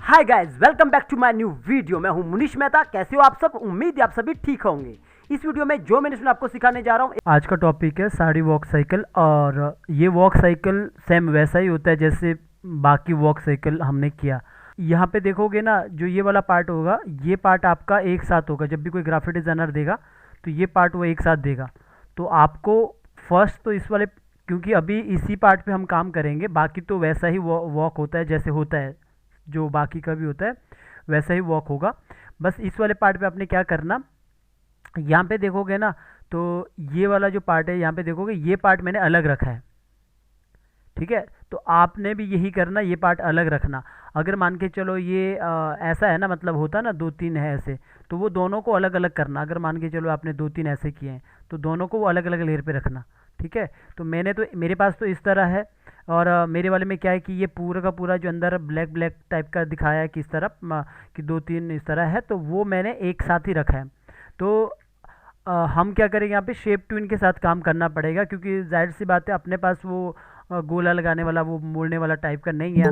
Hi guys, welcome back to my new video. मैं हूं मुनीश मेहता। कैसे हो आप सब? उम्मीद है आप सभी ठीक होंगे। इस वीडियो में जो मैंने आपको सिखाने जा रहा हूं, आज का टॉपिक है साड़ी वॉक साइकिल। और ये वॉक साइकिल सेम वैसा ही होता है जैसे बाकी वॉक साइकिल हमने किया। यहाँ पे देखोगे ना, जो ये वाला पार्ट होगा, ये पार्ट आपका एक साथ होगा। जब भी कोई ग्राफिक डिज़ाइनर देगा तो ये पार्ट वो एक साथ देगा। तो आपको फर्स्ट तो इस वाले, क्योंकि अभी इसी पार्ट पे हम काम करेंगे, बाकी तो वैसा ही वॉक होता है जैसे होता है, जो बाकी का भी होता है वैसा ही वॉक होगा। बस इस वाले पार्ट पे आपने क्या करना, यहाँ पे देखोगे ना, तो ये वाला जो पार्ट है, यहाँ पे देखोगे ये पार्ट मैंने अलग रखा है। ठीक है, तो आपने भी यही करना, ये पार्ट अलग रखना। अगर मान के चलो ये ऐसा है ना, मतलब होता ना दो तीन है ऐसे, तो वो दोनों को अलग अलग करना। अगर मान के चलो आपने दो तीन ऐसे किए हैं तो दोनों को वो अलग अलग लेयर पे रखना। ठीक है, तो मेरे पास तो इस तरह है। और मेरे वाले में क्या है कि ये पूरा का पूरा जो अंदर ब्लैक ब्लैक टाइप का दिखाया है कि इस तरफ कि दो तीन इस तरह है, तो वो मैंने एक साथ ही रखा है। तो हम क्या करेंगे, यहाँ पे शेप ट्यून के साथ काम करना पड़ेगा, क्योंकि जाहिर सी बात है अपने पास वो गोला लगाने वाला, वो मोड़ने वाला टाइप का नहीं है।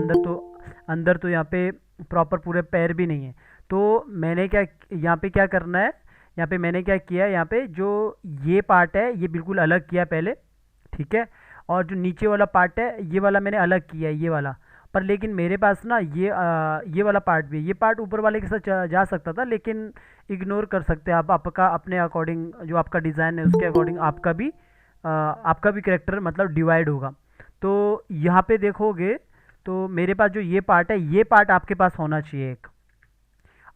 अंदर तो यहाँ पे प्रॉपर पूरे पैर भी नहीं है। तो मैंने क्या यहाँ पे क्या करना है, यहाँ पे मैंने क्या किया है, यहाँ पे जो ये पार्ट है ये बिल्कुल अलग किया पहले। ठीक है, और जो नीचे वाला पार्ट है ये वाला मैंने अलग किया है, ये वाला। पर लेकिन मेरे पास ना ये वाला पार्ट भी है। ये पार्ट ऊपर वाले के साथ जा सकता था, लेकिन इग्नोर कर सकते हैं आप। आपका अपने अकॉर्डिंग, जो आपका डिज़ाइन है उसके अकॉर्डिंग आपका भी करेक्टर मतलब डिवाइड होगा। तो यहाँ पे देखोगे तो मेरे पास जो ये पार्ट है, ये पार्ट आपके पास होना चाहिए एक।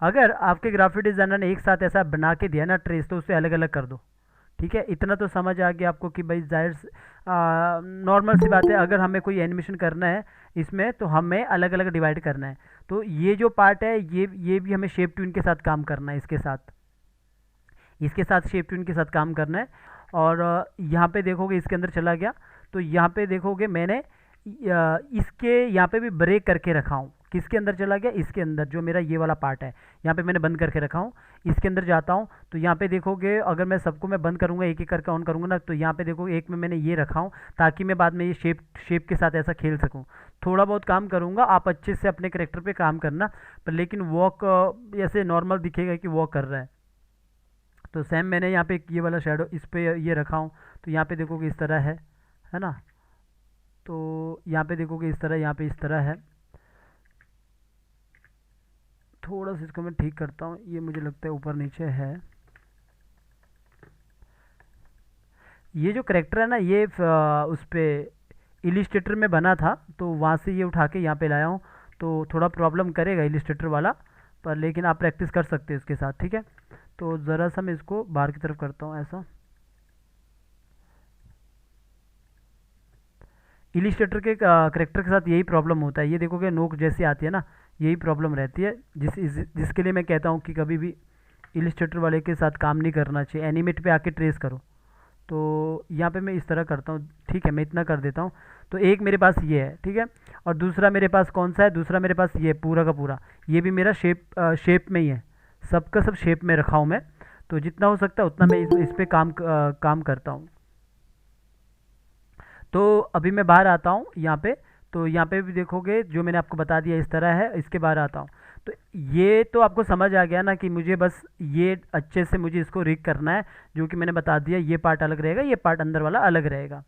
अगर आपके ग्राफिक डिज़ाइनर ने एक साथ ऐसा बना के दिया ना ट्रेस, तो उसे अलग अलग कर दो। ठीक है, इतना तो समझ आ गया आपको कि भाई जाहिर नॉर्मल सी बात है, अगर हमें कोई एनिमेशन करना है इसमें तो हमें अलग अलग डिवाइड करना है। तो ये जो पार्ट है ये भी हमें शेप ट्यून के साथ काम करना है, इसके साथ शेप ट्यून के साथ काम करना है। और यहाँ पे देखोगे इसके अंदर चला गया, तो यहाँ पे देखोगे मैंने इसके यहाँ पे भी ब्रेक करके रखा हूँ। किसके अंदर चला गया, इसके अंदर जो मेरा ये वाला पार्ट है, यहाँ पे मैंने बंद करके रखा हूँ। इसके अंदर जाता हूँ तो यहाँ पे देखोगे, अगर मैं सबको मैं बंद करूँगा, एक एक करके ऑन करूँगा ना, तो यहाँ पे देखो एक में मैंने ये रखा हूँ, ताकि मैं बाद में ये शेप के साथ ऐसा खेल सकूँ। थोड़ा बहुत काम करूँगा, आप अच्छे से अपने करेक्टर पे काम करना। पर लेकिन वॉक ऐसे नॉर्मल दिखेगा कि वॉक कर रहा है। तो सेम मैंने यहाँ पे ये वाला शेडो इस पे ये रखा हूँ, तो यहाँ पे देखोगे इस तरह है ना। तो यहाँ पे देखोगे इस तरह, यहाँ पे इस तरह है। थोड़ा सा इसको मैं ठीक करता हूँ, ये मुझे लगता है ऊपर नीचे है। ये जो करेक्टर है ना, ये उस पे इलिस्ट्रेटर में बना था, तो वहाँ से ये उठा के यहाँ पे लाया हूँ। तो थोड़ा प्रॉब्लम करेगा इलिस्ट्रेटर वाला, पर लेकिन आप प्रैक्टिस कर सकते हैं इसके साथ। ठीक है, तो ज़रा सा मैं इसको बाहर की तरफ करता हूँ ऐसा। इलिस्ट्रेटर के करेक्टर के साथ यही प्रॉब्लम होता है, ये देखोगे नोक जैसी आती है ना, यही प्रॉब्लम रहती है। जिसके लिए मैं कहता हूँ कि कभी भी इलिस्ट्रेटर वाले के साथ काम नहीं करना चाहिए, एनिमेट पे आके ट्रेस करो। तो यहाँ पे मैं इस तरह करता हूँ। ठीक है, मैं इतना कर देता हूँ। तो एक मेरे पास ये है, ठीक है। और दूसरा मेरे पास कौन सा है, दूसरा मेरे पास ये पूरा का पूरा, ये भी मेरा शेप में ही है। सबका सब शेप में रखा हूँ मैं। तो जितना हो सकता है उतना मैं इस पे काम करता हूँ। तो अभी मैं बाहर आता हूँ यहाँ पे। तो यहाँ पे भी देखोगे जो मैंने आपको बता दिया इस तरह है। इसके बाहर आता हूँ तो ये तो आपको समझ आ गया ना कि मुझे बस ये अच्छे से मुझे इसको रिग करना है, जो कि मैंने बता दिया। ये पार्ट अलग रहेगा, ये पार्ट अंदर वाला अलग रहेगा।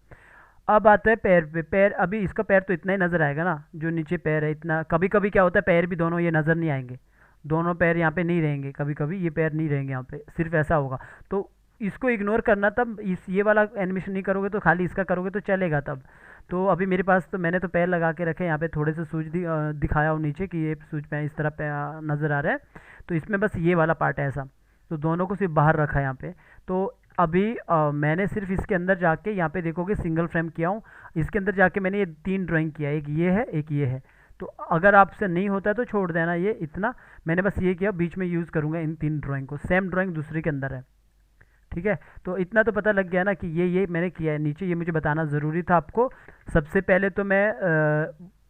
अब आता है पैर पे। पैर, अभी इसका पैर तो इतना ही नज़र आएगा ना, जो नीचे पैर है इतना। कभी कभी क्या होता है, पैर भी दोनों ये नज़र नहीं आएंगे, दोनों पैर यहाँ पे नहीं रहेंगे। कभी कभी ये पैर नहीं रहेंगे यहाँ पे, सिर्फ ऐसा होगा। तो इसको इग्नोर करना, तब इस ये वाला एनिमेशन नहीं करोगे, तो खाली इसका करोगे तो चलेगा तब। तो अभी मेरे पास तो मैंने तो पैर लगा के रखे, यहाँ पे थोड़े से सूज दिखाया हो नीचे कि ये सूज पे इस तरह पे नज़र आ रहा है। तो इसमें बस ये वाला पार्ट है ऐसा, तो दोनों को सिर्फ बाहर रखा है यहाँ पे। तो अभी मैंने सिर्फ इसके अंदर जाके, यहाँ पे देखोगे सिंगल फ्रेम किया हूँ। इसके अंदर जाके मैंने ये तीन ड्राइंग किया, एक ये है एक ये है। तो अगर आपसे नहीं होता है तो छोड़ देना, ये इतना मैंने बस ये किया। बीच में यूज़ करूँगा इन तीन ड्राइंग को, सेम ड्राइंग दूसरे के अंदर है। ठीक है, तो इतना तो पता लग गया ना कि ये मैंने किया है। नीचे ये मुझे बताना ज़रूरी था आपको। सबसे पहले तो मैं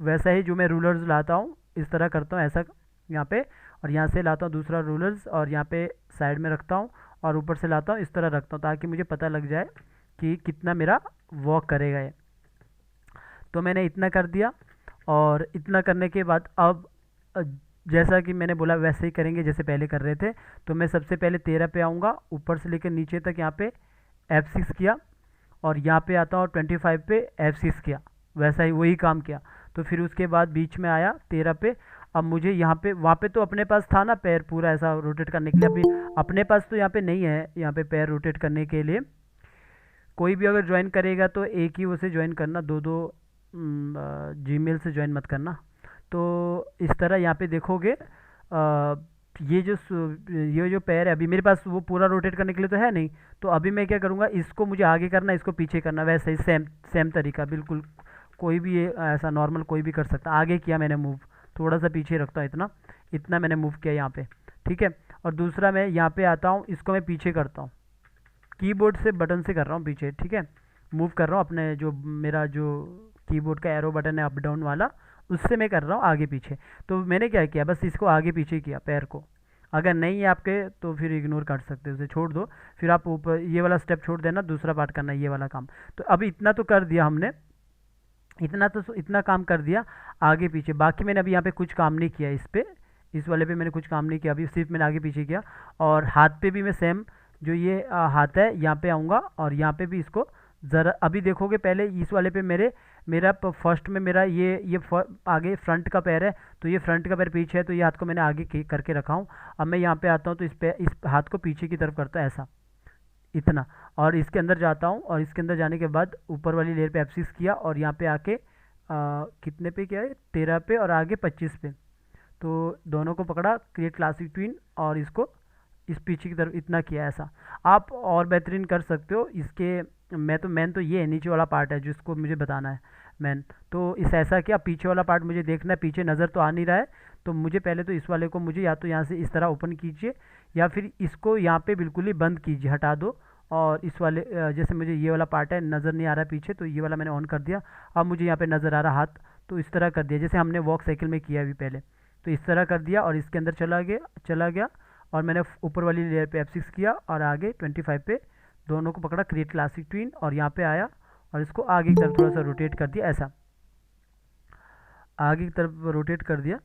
वैसा ही जो मैं रूलर्स लाता हूँ, इस तरह करता हूँ ऐसा यहाँ पे, और यहाँ से लाता हूँ दूसरा रूलर्स और यहाँ पे साइड में रखता हूँ, और ऊपर से लाता हूँ इस तरह रखता हूँ, ताकि मुझे पता लग जाए कि कितना मेरा वॉक करेगा ये। तो मैंने इतना कर दिया। और इतना करने के बाद अब जैसा कि मैंने बोला वैसे ही करेंगे जैसे पहले कर रहे थे। तो मैं सबसे पहले 13 पे आऊँगा, ऊपर से लेकर नीचे तक यहाँ पे F6 किया, और यहाँ पे आता हूँ 25 पे F6 किया, वैसा ही वही काम किया। तो फिर उसके बाद बीच में आया 13 पे। अब मुझे यहाँ पे, वहाँ पे तो अपने पास था ना पैर पूरा ऐसा रोटेट करने के लिए, अभी अपने पास तो यहाँ पे नहीं है, यहाँ पे पैर रोटेट करने के लिए। कोई भी अगर ज्वाइन करेगा तो एक ही उसे ज्वाइन करना, दो दो जीमेल से ज्वाइन मत करना। तो इस तरह यहाँ पे देखोगे ये जो पैर है अभी मेरे पास वो पूरा रोटेट करने के लिए तो है नहीं। तो अभी मैं क्या करूँगा, इसको मुझे आगे करना, इसको पीछे करना, वैसे ही सेम सेम तरीका बिल्कुल। कोई भी ऐसा नॉर्मल कोई भी कर सकता। आगे किया मैंने मूव, थोड़ा सा पीछे रखता हूँ, इतना इतना मैंने मूव किया यहाँ पे, ठीक है। और दूसरा मैं यहाँ पे आता हूँ, इसको मैं पीछे करता हूँ, कीबोर्ड से बटन से कर रहा हूँ पीछे, ठीक है। मूव कर रहा हूँ अपने जो मेरा जो कीबोर्ड का एरो बटन है अप डाउन वाला, उससे मैं कर रहा हूँ आगे पीछे। तो मैंने क्या किया, बस इसको आगे पीछे किया पैर को। अगर नहीं है आपके तो फिर इग्नोर कर सकते हो, उसे छोड़ दो। फिर आप ऊपर ये वाला स्टेप छोड़ देना, दूसरा पार्ट करना ये वाला काम। तो अभी इतना तो कर दिया हमने, इतना काम कर दिया आगे पीछे। बाकी मैंने अभी यहाँ पे कुछ काम नहीं किया, इस वाले पे मैंने कुछ काम नहीं किया, अभी सिर्फ मैंने आगे पीछे किया। और हाथ पे भी मैं सेम, जो ये हाथ है यहाँ पे आऊँगा, और यहाँ पे भी इसको ज़रा अभी देखोगे, पहले इस वाले पे मेरा फर्स्ट में मेरा आगे फ्रंट का पैर है, तो ये फ्रंट का पैर पीछे है, तो ये हाथ को मैंने आगे करके रखा हूँ। अब मैं यहाँ पे आता हूँ तो इस हाथ को पीछे की तरफ करता हूँ ऐसा, इतना। और इसके अंदर जाता हूँ, और इसके अंदर जाने के बाद ऊपर वाली लेयर पे F6 किया, और यहाँ पे आके कितने पे किया है, 13 पे, और आगे 25 पे। तो दोनों को पकड़ा, क्रिएट क्लासिक ट्विन, और इसको इस पीछे की तरफ इतना किया ऐसा। आप और बेहतरीन कर सकते हो इसके। मेन तो ये है, नीचे वाला पार्ट है जिसको मुझे बताना है मैन। तो इस ऐसा किया, पीछे वाला पार्ट मुझे देखना है, पीछे नज़र तो आ नहीं रहा है। तो मुझे पहले तो इस वाले को मुझे या तो यहाँ से इस तरह ओपन कीजिए, या फिर इसको यहाँ पे बिल्कुल ही बंद कीजिए, हटा दो। और इस वाले जैसे मुझे ये वाला पार्ट है नज़र नहीं आ रहा है पीछे, तो ये वाला मैंने ऑन कर दिया। अब मुझे यहाँ पे नज़र आ रहा हाथ, तो इस तरह कर दिया जैसे हमने वॉक साइकिल में किया अभी पहले। तो इस तरह कर दिया, और इसके अंदर चला गया, और मैंने ऊपर वाली लेयर पे F6 किया, और आगे 25 पे दोनों को पकड़ा, क्रिएट क्लासिक ट्विन, और यहाँ पे आया, और इसको आगे की तरफ थोड़ा सा रोटेट कर दिया ऐसा, आगे की तरफ रोटेट कर दिया।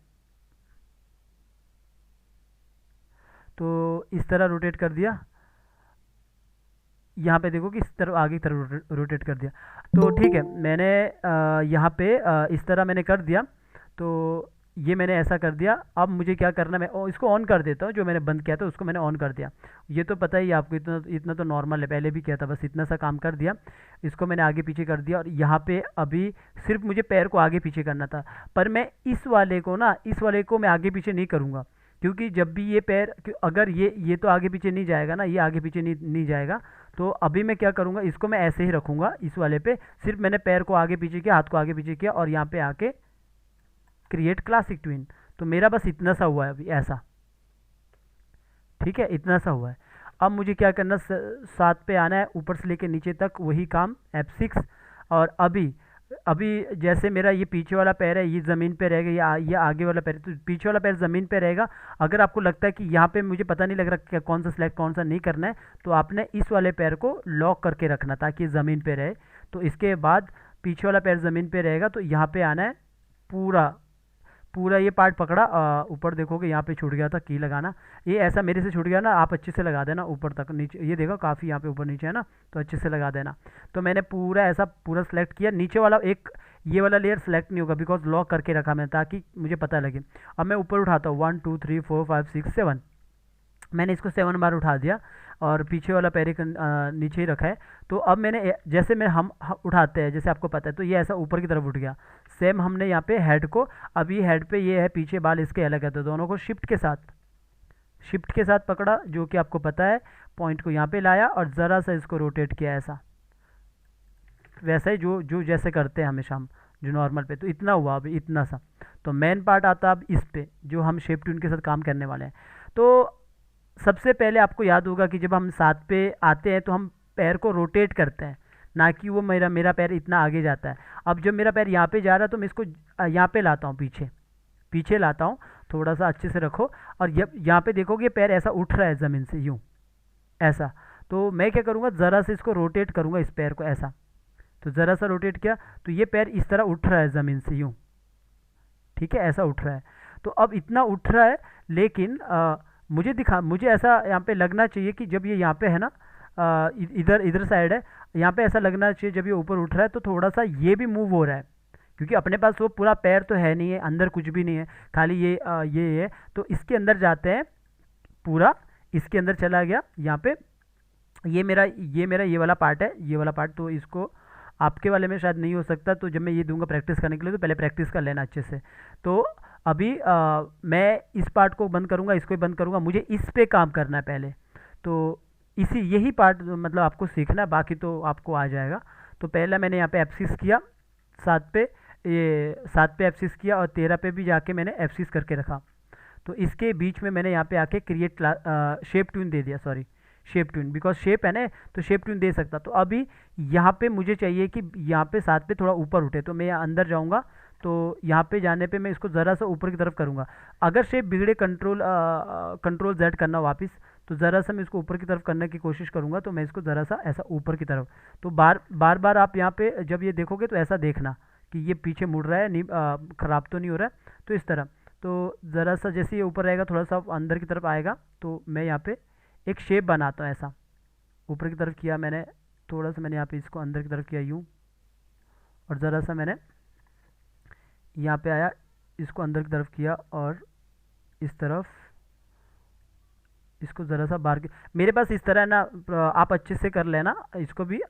तो इस तरह रोटेट कर दिया, यहाँ पे देखो कि इस तरफ आगे की तरफ रोटेट कर दिया। तो ठीक है, मैंने यहाँ पे इस तरह मैंने कर दिया। तो ये मैंने ऐसा कर दिया। अब मुझे क्या करना, मैं इसको ऑन कर देता हूँ, जो मैंने बंद किया था उसको मैंने ऑन कर दिया। ये तो पता ही है आपको, इतना इतना तो नॉर्मल है, पहले भी किया था, बस इतना सा काम कर दिया। इसको मैंने आगे पीछे कर दिया, और यहाँ पे अभी सिर्फ मुझे पैर को आगे पीछे करना था। पर मैं इस वाले को मैं आगे पीछे नहीं करूँगा, क्योंकि जब भी ये पैर, अगर ये तो आगे पीछे नहीं जाएगा ना, ये आगे पीछे नहीं जाएगा। तो अभी मैं क्या करूँगा, इसको मैं ऐसे ही रखूँगा इस वाले पे। सिर्फ मैंने पैर को आगे पीछे किया, हाथ को आगे पीछे किया, और यहाँ पे आके क्रिएट क्लासिक ट्विन। तो मेरा बस इतना सा हुआ है अभी ऐसा, ठीक है, इतना सा हुआ है। अब मुझे क्या करना, 7 पे आना है, ऊपर से लेके नीचे तक वही काम, F6। और अभी जैसे मेरा ये पीछे वाला पैर है, ये ज़मीन पे रहेगा, ये आगे वाला पैर, तो पीछे वाला पैर ज़मीन पे रहेगा। अगर आपको लगता है कि यहाँ पे मुझे पता नहीं लग रहा कि कौन सा सिलेक्ट कौन सा नहीं करना है, तो आपने इस वाले पैर को लॉक करके रखना ताकि ये ज़मीन पे रहे। तो इसके बाद पीछे वाला पैर ज़मीन पे रहेगा, तो यहाँ पे आना है, पूरा ये पार्ट पकड़ा। ऊपर देखोगे यहाँ पे छूट गया था की लगाना, ये ऐसा मेरे से छूट गया ना, आप अच्छे से लगा देना ऊपर तक। नीचे ये देखो काफ़ी यहाँ पे ऊपर नीचे है ना, तो अच्छे से लगा देना। तो मैंने पूरा सेलेक्ट किया, नीचे वाला ये वाला लेयर सेलेक्ट नहीं होगा, बिकॉज लॉक करके रखा मैंने ताकि मुझे पता लगे। अब मैं ऊपर उठाता हूँ, 1 2 3 4 5 6 7, मैंने इसको 7 बार उठा दिया, और पीछे वाला पैर नीचे ही रखा है। तो अब मैंने जैसे हम उठाते हैं, जैसे आपको पता है, तो ये ऐसा ऊपर की तरफ उठ गया। सेम हमने यहाँ पे हेड को, अब ये हेड पे ये है, पीछे बाल इसके अलग है, तो दोनों को शिफ्ट के साथ पकड़ा, जो कि आपको पता है। पॉइंट को यहाँ पे लाया, और ज़रा सा इसको रोटेट किया ऐसा, वैसा ही जो जैसे करते हैं हमेशा हम, जो नॉर्मल पे। तो इतना हुआ अभी, इतना सा। तो मेन पार्ट आता है अब इस पे, जो हम शेप ट्यून के साथ काम करने वाले हैं। तो सबसे पहले आपको याद होगा कि जब हम 7 पे आते हैं तो हम पैर को रोटेट करते हैं, ना कि वो मेरा पैर इतना आगे जाता है। अब जब मेरा पैर यहाँ पे जा रहा है, तो मैं इसको यहाँ पे लाता हूँ, पीछे लाता हूँ, थोड़ा सा अच्छे से रखो। और जब यहाँ पे देखोगे पैर ऐसा उठ रहा है ज़मीन से, यूँ ऐसा, तो मैं क्या करूँगा, ज़रा से इसको रोटेट करूँगा इस पैर को ऐसा। तो ज़रा सा रोटेट किया, तो ये पैर इस तरह उठ रहा है ज़मीन से यूँ, ठीक है, ऐसा उठ रहा है। तो अब इतना उठ रहा है, लेकिन मुझे ऐसा यहाँ पे लगना चाहिए कि जब ये यहाँ पे है ना, इधर इधर साइड है, यहाँ पे ऐसा लगना चाहिए जब ये ऊपर उठ रहा है तो थोड़ा सा ये भी मूव हो रहा है, क्योंकि अपने पास वो पूरा पैर तो है नहीं है, अंदर कुछ भी नहीं है, खाली ये है। तो इसके अंदर जाते हैं, पूरा इसके अंदर चला गया यहाँ पे। ये मेरा ये वाला पार्ट है, ये वाला पार्ट, तो इसको आपके वाले में शायद नहीं हो सकता, तो जब मैं ये दूंगा प्रैक्टिस करने के लिए तो पहले प्रैक्टिस कर लेना अच्छे से। तो अभी मैं इस पार्ट को बंद करूँगा, इसको भी बंद करूँगा, मुझे इस पे काम करना है पहले। तो यही पार्ट मतलब आपको सीखना है, बाकी तो आपको आ जाएगा। तो पहले मैंने यहाँ पे F6 किया, 7 पे, ये 7 पे F6 किया, और 13 पे भी जाके मैंने F6 करके रखा। तो इसके बीच में मैंने यहाँ पे आके क्रिएट शेप ट्यून दे दिया, sorry shape tune, because shape है ना तो शेप ट्यून दे सकता। तो अभी यहाँ पे मुझे चाहिए कि यहाँ पे 7 पे थोड़ा ऊपर उठे, तो मैं यहाँ अंदर जाऊँगा, तो यहाँ पे जाने पे मैं इसको ज़रा सा ऊपर की तरफ करूँगा। अगर शेप बिगड़े, कंट्रोल Z करना वापस, तो ज़रा सा मैं इसको ऊपर की तरफ करने की कोशिश करूँगा, तो मैं इसको ज़रा सा ऐसा ऊपर की तरफ। तो बार आप यहाँ पे जब ये देखोगे तो ऐसा देखना कि ये पीछे मुड़ रहा है, नहीं ख़राब तो नहीं हो रहा है, तो इस तरह। तो ज़रा सा जैसे ये ऊपर रहेगा, थोड़ा सा अंदर की तरफ आएगा, तो मैं यहाँ पे एक शेप बनाता हूँ ऐसा। ऊपर की तरफ किया मैंने, थोड़ा सा मैंने यहाँ पे इसको अंदर की तरफ किया यूँ, और ज़रा सा मैंने यहाँ पे आया, इसको अंदर की तरफ किया, और इस तरफ इसको ज़रा सा बाहर की। मेरे पास इस तरह है ना, आप अच्छे से कर लेना इसको भी,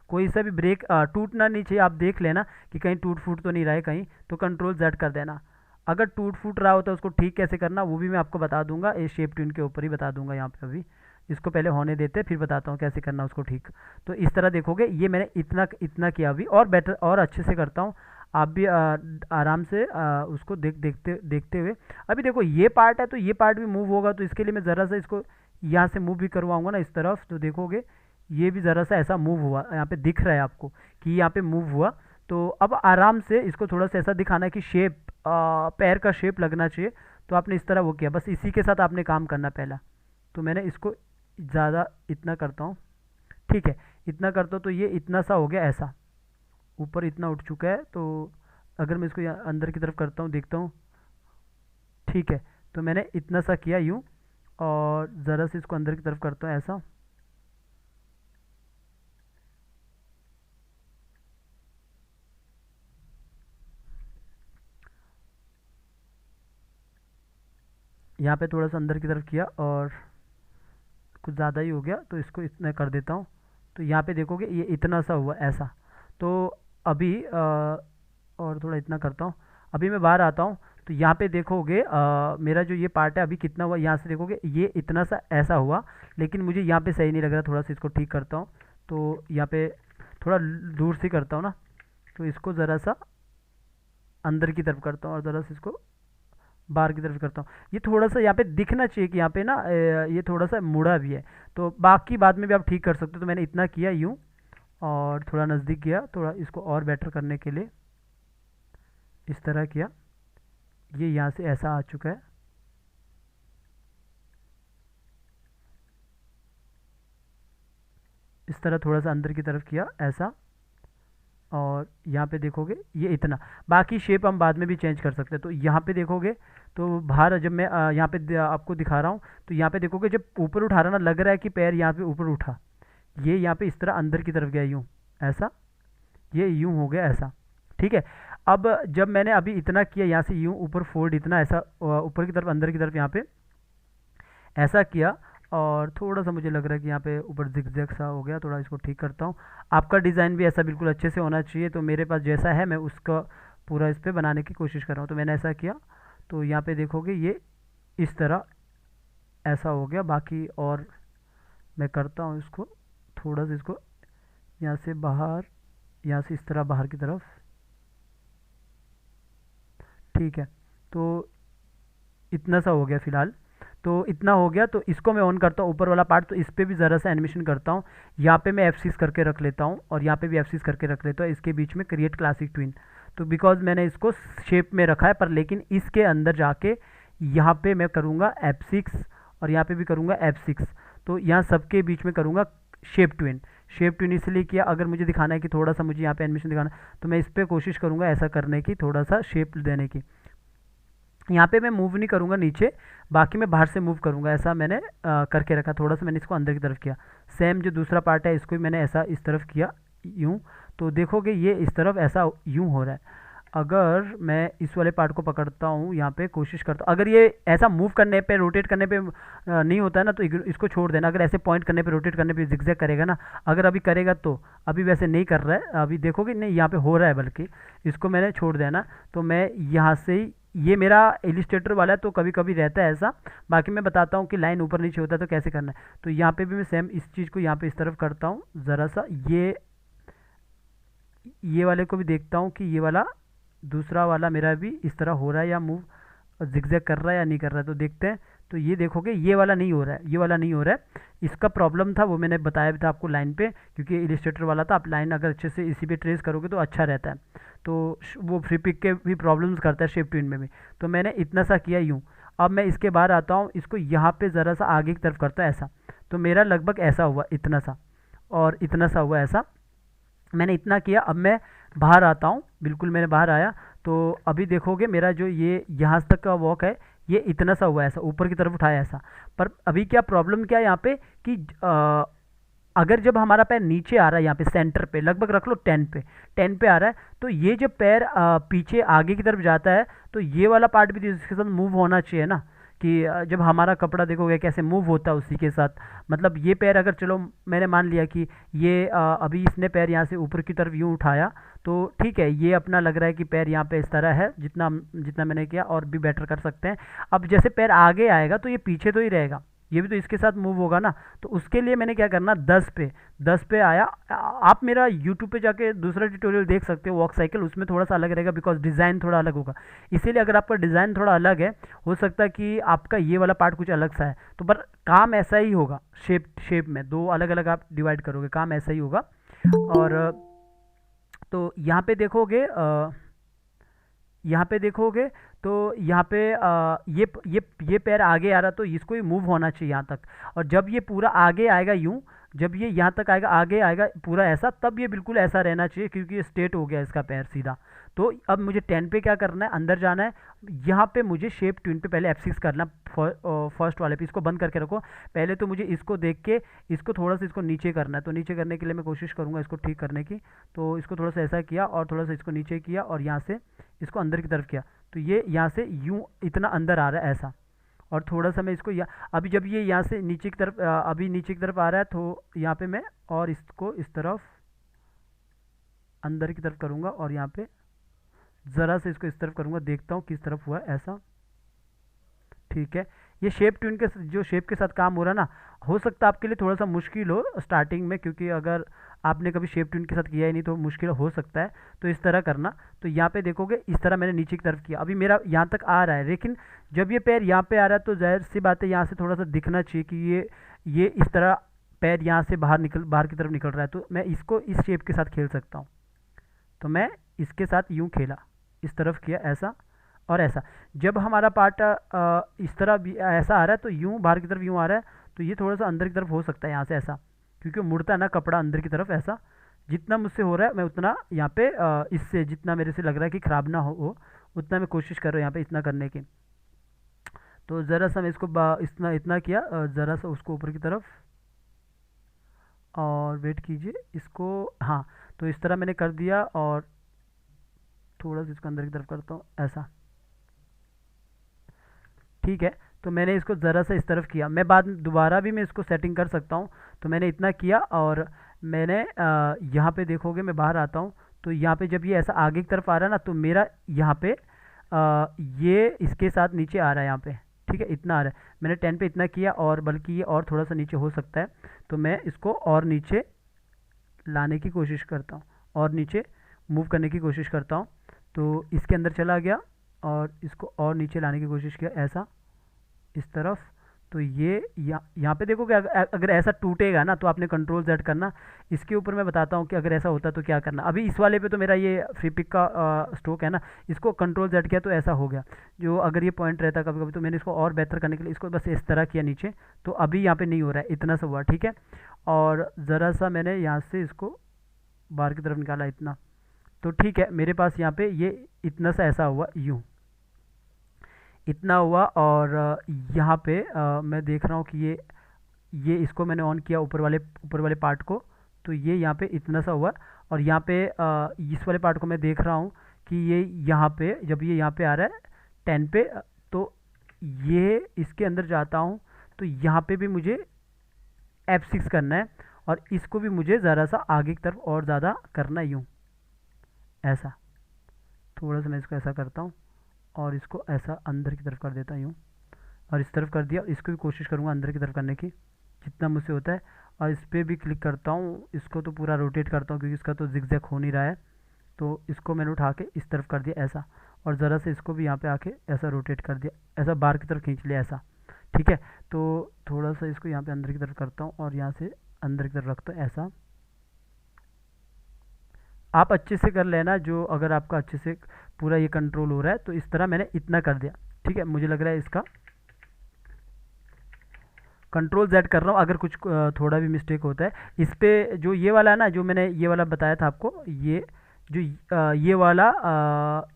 कोई सा भी ब्रेक टूटना नहीं चाहिए, आप देख लेना कि कहीं टूट फूट तो नहीं रहा है कहीं, तो कंट्रोल Z कर देना। अगर टूट फूट रहा हो तो उसको ठीक कैसे करना वो भी मैं आपको बता दूंगा, ये शेप ट्यून के ऊपर ही बता दूंगा यहाँ पे। अभी इसको पहले होने देते, फिर बताता हूँ कैसे करना उसको ठीक। तो इस तरह देखोगे, ये मैंने इतना इतना किया, अभी और बेटर और अच्छे से करता हूँ, आप भी आराम से उसको देखते हुए। अभी देखो ये पार्ट है, तो ये पार्ट भी मूव होगा, तो इसके लिए मैं ज़रा सा इसको यहाँ से मूव भी करवाऊँगा ना इस तरफ, तो देखोगे ये भी ज़रा सा ऐसा मूव हुआ, यहाँ पे दिख रहा है आपको कि यहाँ पे मूव हुआ। तो अब आराम से इसको थोड़ा सा ऐसा दिखाना है कि शेप, पैर का शेप लगना चाहिए, तो आपने इस तरह वो किया, बस इसी के साथ आपने काम करना पहला। तो मैंने इसको ज़्यादा इतना करता हूँ, ठीक है, इतना करता हूँ, तो ये इतना सा हो गया, ऐसा ऊपर इतना उठ चुका है। तो अगर मैं इसको यहाँ अंदर की तरफ करता हूँ, देखता हूँ, ठीक है, तो मैंने इतना सा किया यूँ, और ज़रा से इसको अंदर की तरफ करता हूँ ऐसा, यहाँ पे थोड़ा सा अंदर की तरफ किया, और कुछ ज़्यादा ही हो गया, तो इसको इतना कर देता हूँ। तो यहाँ पे देखोगे ये इतना सा हुआ ऐसा। तो अभी और थोड़ा इतना करता हूँ, अभी मैं बाहर आता हूँ, तो यहाँ पे देखोगे मेरा जो ये पार्ट है अभी कितना हुआ, यहाँ से देखोगे ये इतना सा ऐसा हुआ, लेकिन मुझे यहाँ पे सही नहीं लग रहा, थोड़ा सा इसको ठीक करता हूँ। तो यहाँ पे थोड़ा दूर से करता हूँ ना, तो इसको ज़रा सा अंदर की तरफ करता हूँ, और ज़रा सा इसको बाहर की तरफ करता हूँ। ये थोड़ा सा यहाँ पे दिखना चाहिए कि यहाँ पे ना ये थोड़ा सा मुड़ा भी है, तो बाकी बाद में भी आप ठीक कर सकते हो। तो मैंने इतना किया यूँ, और थोड़ा नज़दीक किया, थोड़ा इसको और बेटर करने के लिए इस तरह किया, ये यहाँ से ऐसा आ चुका है। इस तरह थोड़ा सा अंदर की तरफ किया ऐसा, और यहाँ पे देखोगे ये इतना, बाकी शेप हम बाद में भी चेंज कर सकते हैं। तो यहाँ पे देखोगे, तो बाहर जब मैं यहाँ पे आपको दिखा रहा हूँ, तो यहाँ पे देखोगे जब ऊपर उठा रहा ना, लग रहा है कि पैर यहाँ पे ऊपर उठा, ये यहाँ पे इस तरह अंदर की तरफ गया यूँ ऐसा, ये यूँ हो गया ऐसा, ठीक है। अब जब मैंने अभी इतना किया, यहाँ से यूँ ऊपर फोल्ड इतना ऐसा, ऊपर की तरफ अंदर की तरफ यहाँ पे ऐसा किया, और थोड़ा सा मुझे लग रहा है कि यहाँ पे ऊपर जिगजैग सा हो गया, थोड़ा इसको ठीक करता हूँ। आपका डिज़ाइन भी ऐसा बिल्कुल अच्छे से होना चाहिए, तो मेरे पास जैसा है मैं उसका पूरा इस पर बनाने की कोशिश कर रहा हूँ। तो मैंने ऐसा किया, तो यहाँ पे देखोगे ये इस तरह ऐसा हो गया। बाकी और मैं करता हूँ इसको, थोड़ा सा इसको यहाँ से बाहर, यहाँ से इस तरह बाहर की तरफ, ठीक है। तो इतना सा हो गया फ़िलहाल, तो इतना हो गया। तो इसको मैं ऑन करता हूँ ऊपर वाला पार्ट, तो इस पर भी ज़रा सा एनिमेशन करता हूँ। यहाँ पे मैं F6 करके रख लेता हूँ, और यहाँ पे भी F6 करके रख लेता हूँ, इसके बीच में क्रिएट क्लासिक ट्विन। तो बिकॉज मैंने इसको शेप में रखा है, पर लेकिन इसके अंदर जाके यहाँ पे मैं करूँगा F6, और यहाँ पे भी करूँगा F6। तो यहाँ सबके बीच में करूँगा शेप ट्विन। शेप ट्विन इसलिए किया, अगर मुझे दिखाना है कि थोड़ा सा मुझे यहाँ पे एनिमेशन दिखाना, तो मैं इस पर कोशिश करूँगा ऐसा करने की, थोड़ा सा शेप देने की। यहाँ पे मैं मूव नहीं करूँगा नीचे, बाकी मैं बाहर से मूव करूँगा। ऐसा मैंने करके रखा, थोड़ा सा मैंने इसको अंदर की तरफ किया। सेम जो दूसरा पार्ट है इसको भी मैंने ऐसा इस तरफ किया यूँ, तो देखोगे ये इस तरफ ऐसा यूँ हो रहा है। अगर मैं इस वाले पार्ट को पकड़ता हूँ, यहाँ पे कोशिश करता हूँ, अगर ये ऐसा मूव करने पे, रोटेट करने पे नहीं होता है ना, तो इसको छोड़ देना। अगर ऐसे पॉइंट करने पे, रोटेट करने पे जिगजैग करेगा ना, अगर अभी करेगा तो, अभी वैसे नहीं कर रहा है, अभी देखोगे नहीं यहाँ पे हो रहा है, बल्कि इसको मैंने छोड़ देना। तो मैं यहाँ से ही, ये मेरा इलिस्ट्रेटर वाला है तो कभी कभी रहता है ऐसा। बाकी मैं बताता हूँ कि लाइन ऊपर नीचे होता है तो कैसे करना है। तो यहाँ पे भी मैं सेम इस चीज़ को यहाँ पे इस तरफ करता हूँ ज़रा सा, ये वाले को भी देखता हूँ कि ये वाला दूसरा वाला मेरा भी इस तरह हो रहा है या मूव जिगजैग कर रहा है या नहीं कर रहा है, तो देखते हैं। तो ये देखोगे ये वाला नहीं हो रहा है, ये वाला नहीं हो रहा है। इसका प्रॉब्लम था, वो मैंने बताया भी था आपको लाइन पे, क्योंकि इलिस्ट्रेटर वाला था। आप लाइन अगर अच्छे से इसी पे ट्रेस करोगे तो अच्छा रहता है। तो वो फ्री पिक के भी प्रॉब्लम्स करता है, शेप ट्विन में भी। तो मैंने इतना सा किया यूँ। अब मैं इसके बाहर आता हूँ, इसको यहाँ पे ज़रा सा आगे की तरफ करता है ऐसा। तो मेरा लगभग ऐसा हुआ, इतना सा और इतना सा हुआ ऐसा। मैंने इतना किया, अब मैं बाहर आता हूँ, बिल्कुल मैंने बाहर आया। तो अभी देखोगे मेरा जो ये यहाँ तक का वॉक है, ये इतना सा हुआ है ऐसा, ऊपर की तरफ उठाया ऐसा। पर अभी क्या प्रॉब्लम क्या है यहाँ पे कि अगर जब हमारा पैर नीचे आ रहा है, यहाँ पे सेंटर पे लगभग रख लो 10 पे, 10 पे आ रहा है, तो ये जब पैर पीछे आगे की तरफ जाता है, तो ये वाला पार्ट भी इसके साथ मूव होना चाहिए ना, कि जब हमारा कपड़ा देखोगे कैसे मूव होता है उसी के साथ। मतलब ये पैर अगर, चलो मैंने मान लिया कि ये अभी इसने पैर यहाँ से ऊपर की तरफ यूँ उठाया, तो ठीक है, ये अपना लग रहा है कि पैर यहाँ पे इस तरह है, जितना जितना मैंने किया, और भी बेटर कर सकते हैं। अब जैसे पैर आगे आएगा तो ये पीछे तो ही रहेगा, ये भी तो इसके साथ मूव होगा ना। तो उसके लिए मैंने क्या करना, 10 पे आया। आप मेरा यूट्यूब पे जाके दूसरा ट्यूटोरियल देख सकते हो वॉक साइकिल, उसमें थोड़ा सा अलग रहेगा, बिकॉज डिज़ाइन थोड़ा अलग होगा। इसीलिए अगर आपका डिज़ाइन थोड़ा अलग है, हो सकता है कि आपका ये वाला पार्ट कुछ अलग सा है, तो पर काम ऐसा ही होगा। शेप में दो अलग अलग आप डिवाइड करोगे, काम ऐसा ही होगा। और तो यहाँ पे देखोगे तो यहाँ पे ये पैर आगे आ रहा, तो इसको ही मूव होना चाहिए यहाँ तक। और जब ये पूरा आगे आएगा यूँ, जब ये यहाँ तक आएगा, आगे आएगा पूरा ऐसा, तब ये बिल्कुल ऐसा रहना चाहिए, क्योंकि ये स्ट्रेट हो गया इसका पैर सीधा। तो अब मुझे 10 पे क्या करना है, अंदर जाना है। यहाँ पे मुझे शेप ट्विन पे पहले F6 करना, फर्स्ट वाले पे। इसको बंद करके रखो। पहले तो मुझे इसको देख के इसको थोड़ा सा इसको नीचे करना है। तो नीचे करने के लिए मैं कोशिश करूँगा इसको ठीक करने की। तो इसको थोड़ा सा ऐसा किया और थोड़ा सा इसको नीचे किया और यहाँ से इसको अंदर की तरफ किया। तो ये यहाँ से यूँ इतना अंदर आ रहा है ऐसा। और थोड़ा सा मैं इसको अभी जब ये यहाँ से नीचे की तरफ अभी नीचे की तरफ आ रहा है, तो यहाँ पे मैं और इसको इस तरफ अंदर की तरफ करूँगा और यहाँ पे ज़रा से इसको इस तरफ करूँगा, देखता हूँ किस तरफ हुआ है ऐसा। ठीक है, ये शेप ट्विन के जो शेप के साथ काम हो रहा है ना, हो सकता है आपके लिए थोड़ा सा मुश्किल हो स्टार्टिंग में, क्योंकि अगर आपने कभी शेप ट्विन के साथ किया ही नहीं तो मुश्किल हो सकता है। तो इस तरह करना। तो यहाँ पे देखोगे इस तरह मैंने नीचे की तरफ किया, अभी मेरा यहाँ तक आ रहा है, लेकिन जब ये पैर यहाँ पे आ रहा है तो जाहिर सी बात है यहाँ से थोड़ा सा दिखना चाहिए कि ये इस तरह पैर यहाँ से बाहर की तरफ निकल रहा है। तो मैं इसको इस शेप के साथ खेल सकता हूँ। तो मैं इसके साथ यूँ खेला, इस तरफ किया ऐसा और ऐसा। जब हमारा पार्ट इस तरह भी ऐसा आ रहा है, तो यूँ बाहर की तरफ यूँ आ रहा है, तो ये थोड़ा सा अंदर की तरफ हो सकता है यहाँ से ऐसा, क्योंकि मुड़ता है ना कपड़ा अंदर की तरफ ऐसा। जितना मुझसे हो रहा है मैं उतना यहाँ पे इससे जितना मेरे से लग रहा है कि ख़राब ना हो उतना मैं कोशिश कर रहा हूँ यहाँ पे इतना करने की। तो ज़रा सा मैं इसको इतना इतना किया, ज़रा सा उसको ऊपर की तरफ, और वेट कीजिए इसको। हाँ, तो इस तरह मैंने कर दिया और थोड़ा सा इसको अंदर की तरफ करता हूँ ऐसा। ठीक है, तो मैंने इसको ज़रा सा इस तरफ किया। मैं बाद में दोबारा भी मैं इसको सेटिंग कर सकता हूँ। तो मैंने इतना किया और मैंने यहाँ पे देखोगे मैं बाहर आता हूँ, तो यहाँ पे जब ये ऐसा आगे की तरफ आ रहा है ना, तो मेरा यहाँ पे ये इसके साथ नीचे आ रहा है यहाँ पे। ठीक है, इतना आ रहा है। मैंने 10 पे इतना किया, और बल्कि ये और थोड़ा सा नीचे हो सकता है, तो मैं इसको और नीचे लाने की कोशिश करता हूँ और नीचे मूव करने की कोशिश करता हूँ। तो इसके अंदर चला गया और इसको और नीचे लाने की कोशिश किया ऐसा, इस तरफ। तो ये यहाँ पे देखोगे अगर ऐसा टूटेगा ना, तो आपने कंट्रोल Z करना। इसके ऊपर मैं बताता हूँ कि अगर ऐसा होता तो क्या करना। अभी इस वाले पे तो मेरा ये फ्री पिक का स्ट्रोक है ना, इसको कंट्रोल Z किया तो ऐसा हो गया। जो अगर ये पॉइंट रहता कभी कभी, तो मैंने इसको और बेहतर करने के लिए इसको बस इस तरह किया नीचे, तो अभी यहाँ पे नहीं हो रहा है, इतना सा हुआ। ठीक है, और ज़रा सा मैंने यहाँ से इसको बाहर की तरफ निकाला इतना। तो ठीक है, मेरे पास यहाँ पे ये इतना सा ऐसा हुआ यूँ। इतना हुआ। और यहाँ पे मैं देख रहा हूँ कि ये इसको मैंने ऑन किया ऊपर वाले पार्ट को, तो ये यहाँ पे इतना सा हुआ। और यहाँ पे इस वाले पार्ट को मैं देख रहा हूँ कि ये यहाँ पे जब ये यहाँ पे आ रहा है 10 पे, तो ये इसके अंदर जाता हूँ तो यहाँ पे भी मुझे F6 करना है, और इसको भी मुझे ज़रा सा आगे की तरफ और ज़्यादा करना है, यूँ ऐसा। थोड़ा सा मैं इसको ऐसा करता हूँ और इसको ऐसा अंदर की तरफ कर देता हूँ यूँ, और इस तरफ कर दिया। इसको भी कोशिश करूँगा अंदर की तरफ करने की जितना मुझसे होता है। और इस पर भी क्लिक करता हूँ, इसको तो पूरा रोटेट करता हूँ क्योंकि इसका तो जिगजैग हो नहीं रहा है। तो इसको मैंने उठा के इस तरफ कर दिया ऐसा, और ज़रा से इसको भी यहाँ पे आके ऐसा रोटेट कर दिया, ऐसा बाहर की तरफ खींच लिया ऐसा। ठीक है, तो थोड़ा सा इसको यहाँ पे अंदर की तरफ करता हूँ और यहाँ से अंदर की तरफ रखता हूँ ऐसा। आप अच्छे से कर लेना, जो अगर आपका अच्छे से पूरा ये कंट्रोल हो रहा है तो इस तरह मैंने इतना कर दिया। ठीक है, मुझे लग रहा है इसका कंट्रोल Z कर रहा हूँ, अगर कुछ थोड़ा भी मिस्टेक होता है इस पर। जो ये वाला है ना, जो मैंने ये वाला बताया था आपको, ये जो ये वाला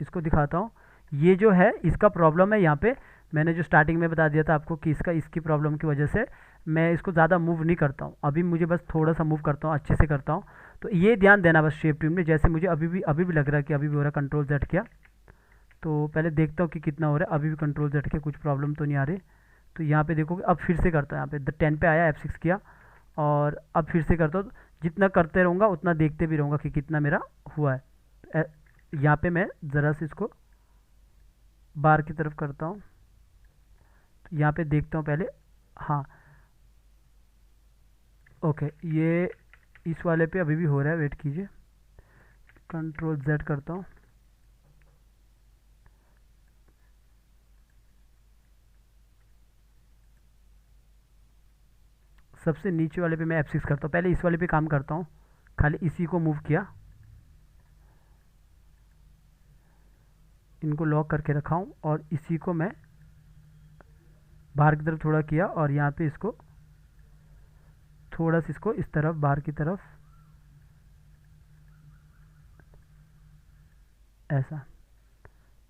इसको दिखाता हूँ। ये जो है इसका प्रॉब्लम है यहाँ पे, मैंने जो स्टार्टिंग में बता दिया था आपको कि इसकी प्रॉब्लम की वजह से मैं इसको ज़्यादा मूव नहीं करता हूँ। अभी मुझे बस थोड़ा सा मूव करता हूँ, अच्छे से करता हूँ। तो ये ध्यान देना बस शेप ट्यून में, जैसे मुझे अभी भी लग रहा है कि अभी भी हो रहा है। कंट्रोल Z किया तो पहले देखता हूँ कि कितना हो रहा है। अभी भी कंट्रोल Z किया, कुछ प्रॉब्लम तो नहीं आ रही। तो यहाँ पे देखोगे, अब फिर से करता हूँ, यहाँ पे 10 पे आया, F6 किया और अब फिर से करता हूँ। जितना करते रहूँगा उतना देखते भी रहूँगा कि कितना मेरा हुआ है। यहाँ पे मैं ज़रा से इसको बाहर की तरफ करता हूँ, तो यहाँ पे देखता हूँ पहले। हाँ ओके, ये इस वाले पे अभी भी हो रहा है, वेट कीजिए। कंट्रोल Z करता हूँ, सबसे नीचे वाले पे मैं F6 करता हूँ। पहले इस वाले पे काम करता हूँ, खाली इसी को मूव किया, इनको लॉक करके रखा हूँ और इसी को मैं बाहर की तरफ थोड़ा किया और यहाँ पे इसको थोड़ा सा इसको इस तरफ बाहर की तरफ ऐसा।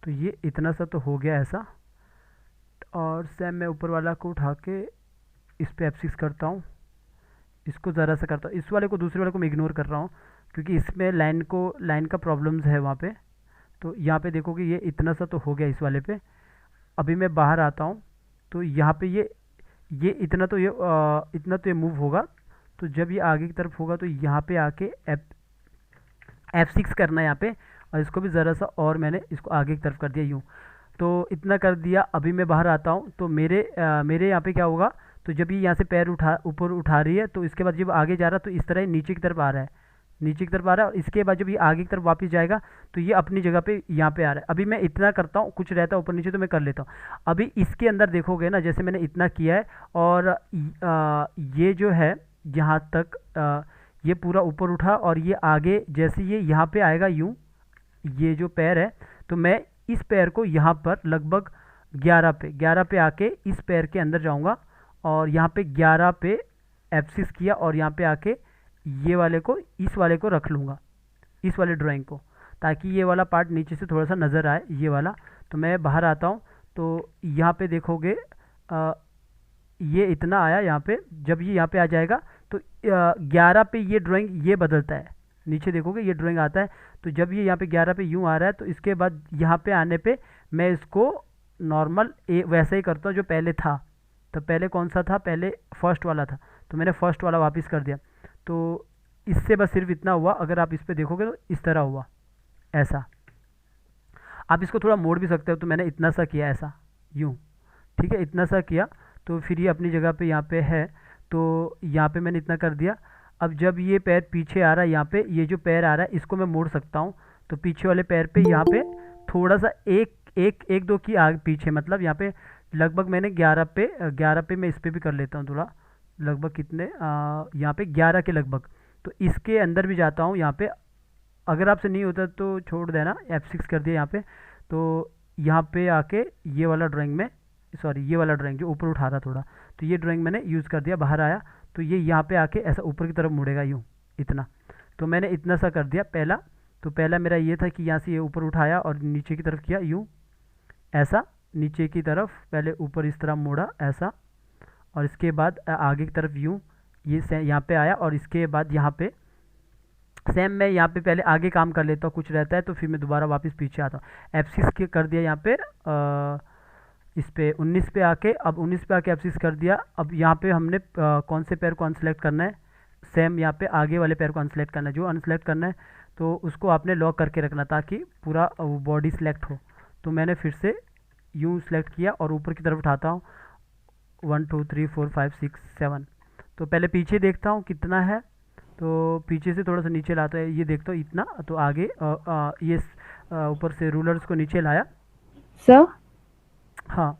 तो ये इतना सा तो हो गया ऐसा। और सेम मैं ऊपर वाला को उठा के इस पे F6 करता हूँ, इसको ज़रा सा करता हूँ। इस वाले को, दूसरे वाले को मैं इग्नोर कर रहा हूँ क्योंकि इसमें लाइन का प्रॉब्लम्स है वहाँ पे। तो यहाँ पे देखोगे ये इतना सा तो हो गया इस वाले पे। अभी मैं बाहर आता हूँ तो यहाँ पे ये इतना तो ये मूव होगा। तो जब ये आगे की तरफ होगा तो यहाँ पे आके F6 करना है यहाँ पे, और इसको भी ज़रा सा और मैंने इसको आगे की तरफ कर दिया यूँ। तो इतना कर दिया। अभी मैं बाहर आता हूँ तो मेरे यहाँ पे क्या होगा, तो जब ये यहाँ से पैर ऊपर उठा रही है तो इसके बाद जब आगे जा रहा है तो इस तरह नीचे की तरफ आ रहा है, नीचे की तरफ आ रहा है। और इसके बाद जब ये आगे की तरफ वापस जाएगा तो ये अपनी जगह पे यहाँ पे आ रहा है। अभी मैं इतना करता हूँ, कुछ रहता है ऊपर नीचे तो मैं कर लेता हूँ। अभी इसके अंदर देखोगे ना, जैसे मैंने इतना किया है और ये जो है यहाँ तक ये पूरा ऊपर उठा और ये आगे जैसे ये यहाँ पे आएगा यूँ, ये जो पैर है, तो मैं इस पैर को यहाँ पर लगभग 11 पे आके इस पैर के अंदर जाऊँगा और यहाँ पे 11 पे F6 किया और यहाँ पे आके ये वाले को, इस वाले को रख लूँगा, इस वाले ड्राइंग को, ताकि ये वाला पार्ट नीचे से थोड़ा सा नज़र आए, ये वाला। तो मैं बाहर आता हूँ तो यहाँ पे देखोगे ये इतना आया यहाँ पे। जब ये यहाँ पे आ जाएगा तो 11 पे ये ड्राइंग ये बदलता है, नीचे देखोगे ये ड्राइंग आता है। तो जब ये यहाँ पे 11 पे यूँ आ रहा है तो इसके बाद यहाँ पे आने पे मैं इसको नॉर्मल वैसे ही करता हूँ जो पहले था। तो पहले कौन सा था, पहले फर्स्ट वाला था, तो मैंने फर्स्ट वाला वापस कर दिया। तो इससे बस सिर्फ इतना हुआ। अगर आप इस पर देखोगे तो इस तरह हुआ ऐसा। आप इसको थोड़ा मोड़ भी सकते हो, तो मैंने इतना सा किया ऐसा यूँ, ठीक है, इतना सा किया। तो फिर ये अपनी जगह पे यहाँ पे है, तो यहाँ पे मैंने इतना कर दिया। अब जब ये पैर पीछे आ रहा है, यहाँ पे ये जो पैर आ रहा है इसको मैं मोड़ सकता हूँ। तो पीछे वाले पैर पे यहाँ पे थोड़ा सा एक दो की आगे पीछे, मतलब यहाँ पे लगभग मैंने 11 पे मैं इस पर भी कर लेता हूँ थोड़ा, लगभग कितने यहाँ पे 11 के लगभग। तो इसके अंदर भी जाता हूँ यहाँ पे। अगर आपसे नहीं होता तो छोड़ देना, F6 कर दिया यहाँ पे। तो यहाँ पे आके ये वाला ड्राइंग में, सॉरी ये वाला ड्राइंग जो ऊपर उठा रहा थोड़ा, तो ये ड्राइंग मैंने यूज़ कर दिया। बाहर आया तो ये यहाँ पे आके ऐसा ऊपर की तरफ मुड़ेगा यूँ, इतना। तो मैंने इतना सा कर दिया पहला। तो पहला मेरा ये था कि यहाँ से ये ऊपर उठाया और नीचे की तरफ किया यूँ ऐसा, नीचे की तरफ पहले ऊपर इस तरह मोड़ा ऐसा, और इसके बाद आगे की तरफ यूँ ये यहाँ पे आया, और इसके बाद यहाँ पे सेम मैं यहाँ पे पहले आगे काम कर लेता हूँ, कुछ रहता है तो फिर मैं दोबारा वापस पीछे आता हूँ। F6 के कर दिया यहाँ पे इस पे 19 पे आके, अब 19 पे आके F6 कर दिया। अब यहाँ पे हमने कौन से पैर को अनसेलेक्ट करना है, सेम यहाँ पे आगे वाले पैर को अनसेलेक्ट करना है। जो अनसेलेक्ट करना है तो उसको आपने लॉक करके रखना ताकि पूरा बॉडी सेलेक्ट हो। तो मैंने फिर से यूँ सेलेक्ट किया और ऊपर की तरफ उठाता हूँ 1 2 3 4 5 6 7। तो पहले पीछे देखता हूँ कितना है, तो पीछे से थोड़ा सा नीचे लाता है, ये देखता हूँ इतना, तो आगे ये ऊपर से रूलर्स को नीचे लाया। सर हाँ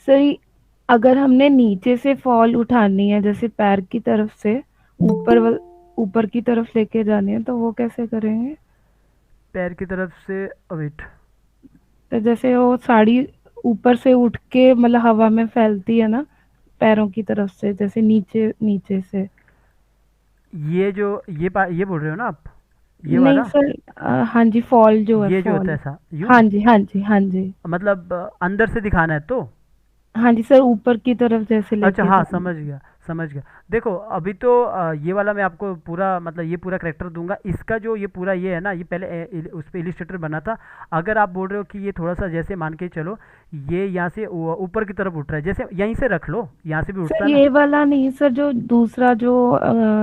सर, अगर हमने नीचे से फॉल उठानी है, जैसे पैर की तरफ से ऊपर की तरफ लेके जानी है, तो वो कैसे करेंगे? पैर की तरफ से वेट, तो जैसे वो साड़ी ऊपर से उठ के मतलब हवा में फैलती है ना, पैरों की तरफ से, जैसे नीचे नीचे से। ये जो ये बोल रहे हो ना आप, ये नहीं वाला, सर, हाँ जी, फॉल जो है, ये जो होता है फॉल। ऐसा यूँ, हाँ जी, हाँ जी, हाँ जी। मतलब अंदर से दिखाना है तो। हाँ जी सर, ऊपर की तरफ जैसे अच्छा लेके हाँ, जाना समझ है। गया समझ गया। देखो अभी तो ये वाला मैं आपको पूरा मतलब ये पूरा करेक्टर दूंगा। इसका जो ये पूरा ये है ना, ये पहले उस पर इलिस्ट्रेटर बना था। अगर आप बोल रहे हो कि ये थोड़ा सा जैसे मान के चलो ये यहाँ से ऊपर की तरफ उठ रहा है, जैसे यहीं से रख लो, यहाँ से भी उठता सर है ना। ये वाला नहीं सर, जो दूसरा जो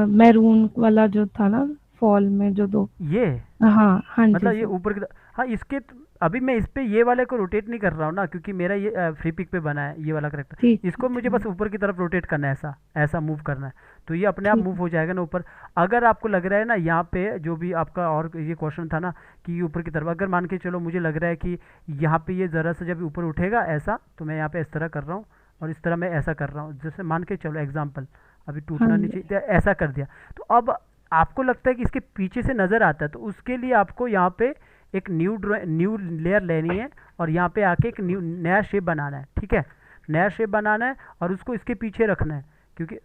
मैरून वाला जो था ना, फॉल में जो दो। ये हाँ, हाँ जी मतलब ये सर। ऊपर की हाँ इसके अभी मैं इस पे ये वाले को रोटेट नहीं कर रहा हूँ ना, क्योंकि मेरा ये फ्री पिक पे बना है ये वाला ठीक, करेक्टर। इसको मुझे बस ठीक, ऊपर की तरफ रोटेट करना है, ऐसा ऐसा मूव करना है, तो ये अपने आप ठीक। मूव हो जाएगा ना ऊपर। अगर आपको लग रहा है ना यहाँ पे जो भी आपका और ये क्वेश्चन था ना कि ये ऊपर की तरफ, अगर मान के चलो मुझे लग रहा है कि यहाँ पे ये ज़रा सा जब ऊपर उठेगा ऐसा, तो मैं यहाँ पे इस तरह कर रहा हूँ और इस तरह मैं ऐसा कर रहा हूँ, जैसे मान के चलो एग्जाम्पल अभी हाँ टूटना नहीं जी, चाहिए, तो ऐसा कर दिया। तो अब आपको लगता है कि इसके पीछे से नज़र आता है, तो उसके लिए आपको यहाँ पे एक न्यू लेयर लेनी है और यहाँ पे आके एक नया शेप बनाना है, ठीक है। नया शेप बनाना है और उसको इसके पीछे रखना है, क्योंकि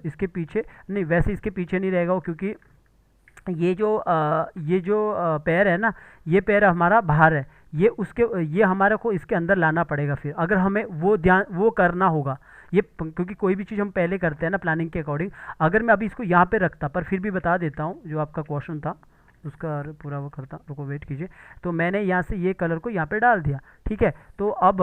इसके पीछे नहीं, वैसे इसके पीछे नहीं रहेगा वो, क्योंकि ये जो पैर है ना, ये पैर हमारा बाहर है, ये हमारे को इसके अंदर लाना पड़ेगा। फिर अगर हमें वो करना होगा क्योंकि कोई भी चीज़ हम पहले करते हैं ना प्लानिंग के अकॉर्डिंग। अगर मैं अभी इसको यहाँ पे रखता, पर फिर भी बता देता हूँ जो आपका क्वेश्चन था उसका पूरा वो करता, रुको वेट कीजिए। तो मैंने यहाँ से ये कलर को यहाँ पे डाल दिया, ठीक है। तो अब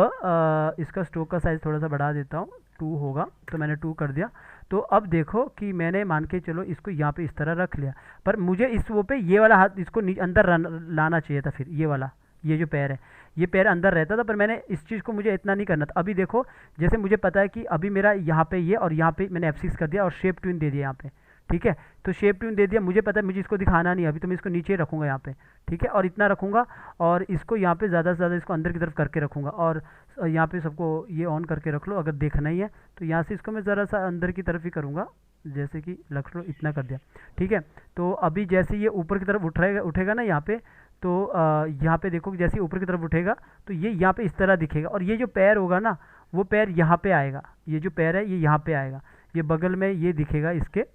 इसका स्ट्रोक का साइज़ थोड़ा सा बढ़ा देता हूँ, 2 होगा, तो मैंने 2 कर दिया। तो अब देखो कि मैंने मान के चलो इसको यहाँ पे इस तरह रख लिया, पर मुझे इस वो पे ये वाला हाथ इसको अंदर लाना चाहिए था। फिर ये वाला, ये जो पैर है, ये पैर अंदर रहता था, पर मैंने इस चीज़ को मुझे इतना नहीं करना था। अभी देखो जैसे मुझे पता है कि अभी मेरा यहाँ पे ये और यहाँ पे मैंने F6 कर दिया और शेप ट्यून दे दिया यहाँ पे, ठीक है। तो शेप ट्यून दे दिया, मुझे पता है मुझे इसको दिखाना नहीं है अभी, तो मैं इसको नीचे रखूँगा यहाँ पे, ठीक है, और इतना रखूँगा और इसको यहाँ पे ज़्यादा से ज़्यादा इसको अंदर की तरफ करके रखूँगा। और यहाँ पे सबको ये ऑन करके रख लो अगर देखना ही है, तो यहाँ से इसको मैं ज़रा सा अंदर की तरफ ही करूँगा, जैसे कि रख लो, इतना कर दिया, ठीक है। तो अभी जैसे ये ऊपर की तरफ उठेगा उठेगा ना यहाँ पे, तो यहाँ पे देखो जैसे ऊपर की तरफ उठेगा तो ये यहाँ पे इस तरह दिखेगा, और ये जो पैर होगा ना वो पैर यहाँ पे आएगा, ये जो पैर है ये यहाँ पे आएगा, ये बगल में ये दिखेगा इसके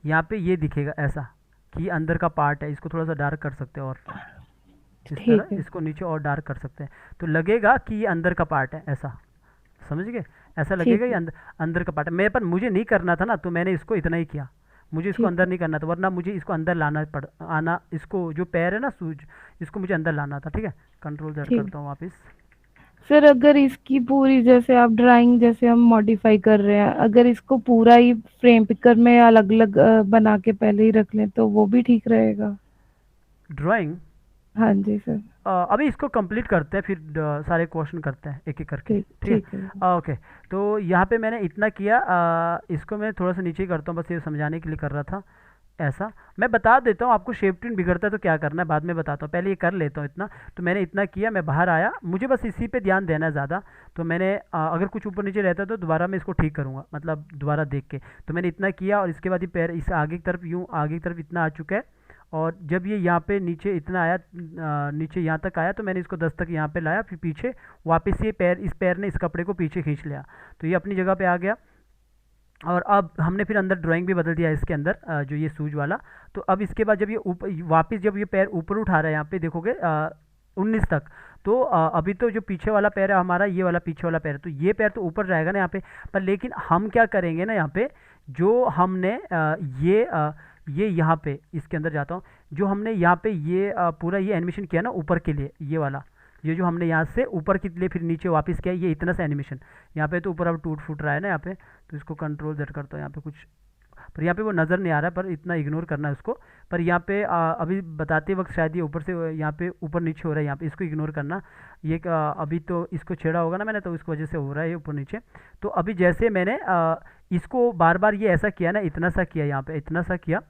यहाँ पे ये दिखेगा ऐसा कि ये अंदर का पार्ट है। इसको थोड़ा सा डार्क कर सकते हैं और इस ठीक तरह है, इसको नीचे और डार्क कर सकते हैं, तो लगेगा कि ये अंदर का पार्ट है, ऐसा समझ गए। ऐसा ठीक लगेगा ये है, अंदर का पार्ट है। मेरे पर मुझे नहीं करना था ना, तो मैंने इसको इतना ही किया, मुझे इसको ठीक अंदर है, नहीं करना था, वरना मुझे इसको अंदर लाना पड़ आना, इसको जो पैर है ना सूज, इसको मुझे अंदर लाना था, ठीक है। कंट्रोल जेड ठीक। करता हूँ वापस। सर अगर इसकी पूरी, जैसे आप ड्राइंग जैसे हम मॉडिफाई कर रहे हैं, अगर इसको पूरा ही फ्रेम पिकर में अलग अलग बना के पहले ही रख लें, तो वो भी ठीक रहेगा? ड्राइंग हाँ जी सर। अभी इसको कंप्लीट करते हैं, फिर सारे क्वेश्चन करते हैं एक एक करके, ठीक, ठीक ठीक है। है। ओके, तो यहाँ पे मैंने इतना किया, इसको मैं थोड़ा सा नीचे ही करता हूँ, बस ये समझाने के लिए कर रहा था। ऐसा मैं बता देता हूँ आपको, शेप ट्यून बिगड़ता है तो क्या करना है बाद में बताता हूँ, पहले ये कर लेता हूँ इतना। तो मैंने इतना किया, मैं बाहर आया, मुझे बस इसी पे ध्यान देना है ज़्यादा। तो मैंने अगर कुछ ऊपर नीचे रहता तो दोबारा मैं इसको ठीक करूँगा, मतलब दोबारा देख के। तो मैंने इतना किया और इसके बाद ये पैर इस आगे की तरफ यूँ आगे की तरफ इतना आ चुका है, और जब ये यहाँ पे नीचे इतना आया, नीचे यहाँ तक आया, तो मैंने इसको 10 तक यहाँ पे लाया, फिर पीछे वापस ये पैर, इस पैर ने इस कपड़े को पीछे खींच लिया, तो ये अपनी जगह पे आ गया। और अब हमने फिर अंदर ड्राइंग भी बदल दिया इसके अंदर, जो ये सूज वाला। तो अब इसके बाद जब ये ऊपर वापस जब ये पैर ऊपर उठा रहा है, यहाँ पे देखोगे 19 तक। तो अभी तो जो पीछे वाला पैर है हमारा, ये वाला पीछे वाला पैर है, तो ये पैर तो ऊपर जाएगा ना यहाँ पे। पर लेकिन हम क्या करेंगे ना यहाँ पे, जो हमने ये यहाँ पे इसके अंदर जाता हूँ, जो हमने यहाँ पे ये पूरा ये एनिमेशन किया ना ऊपर के लिए, ये वाला, ये जो हमने यहाँ से ऊपर के लिए फिर नीचे वापस किया, ये इतना सा एनिमेशन यहाँ पे तो ऊपर अब टूट फूट रहा है ना यहाँ पे, तो इसको कंट्रोल जेड करता हूँ यहाँ पे कुछ, पर यहाँ पे वो नज़र नहीं आ रहा है, पर इतना इग्नोर करना है उसको। पर यहाँ पे अभी बताते वक्त शायद ये ऊपर से यहाँ पे ऊपर नीचे हो रहा है, यहाँ पे इसको इग्नोर करना। ये अभी तो इसको छेड़ा होगा ना मैंने, तो इसकी वजह से हो रहा है ये ऊपर नीचे। तो अभी जैसे मैंने इसको बार बार ये ऐसा किया ना, इतना सा किया यहाँ पे, इतना सा किया,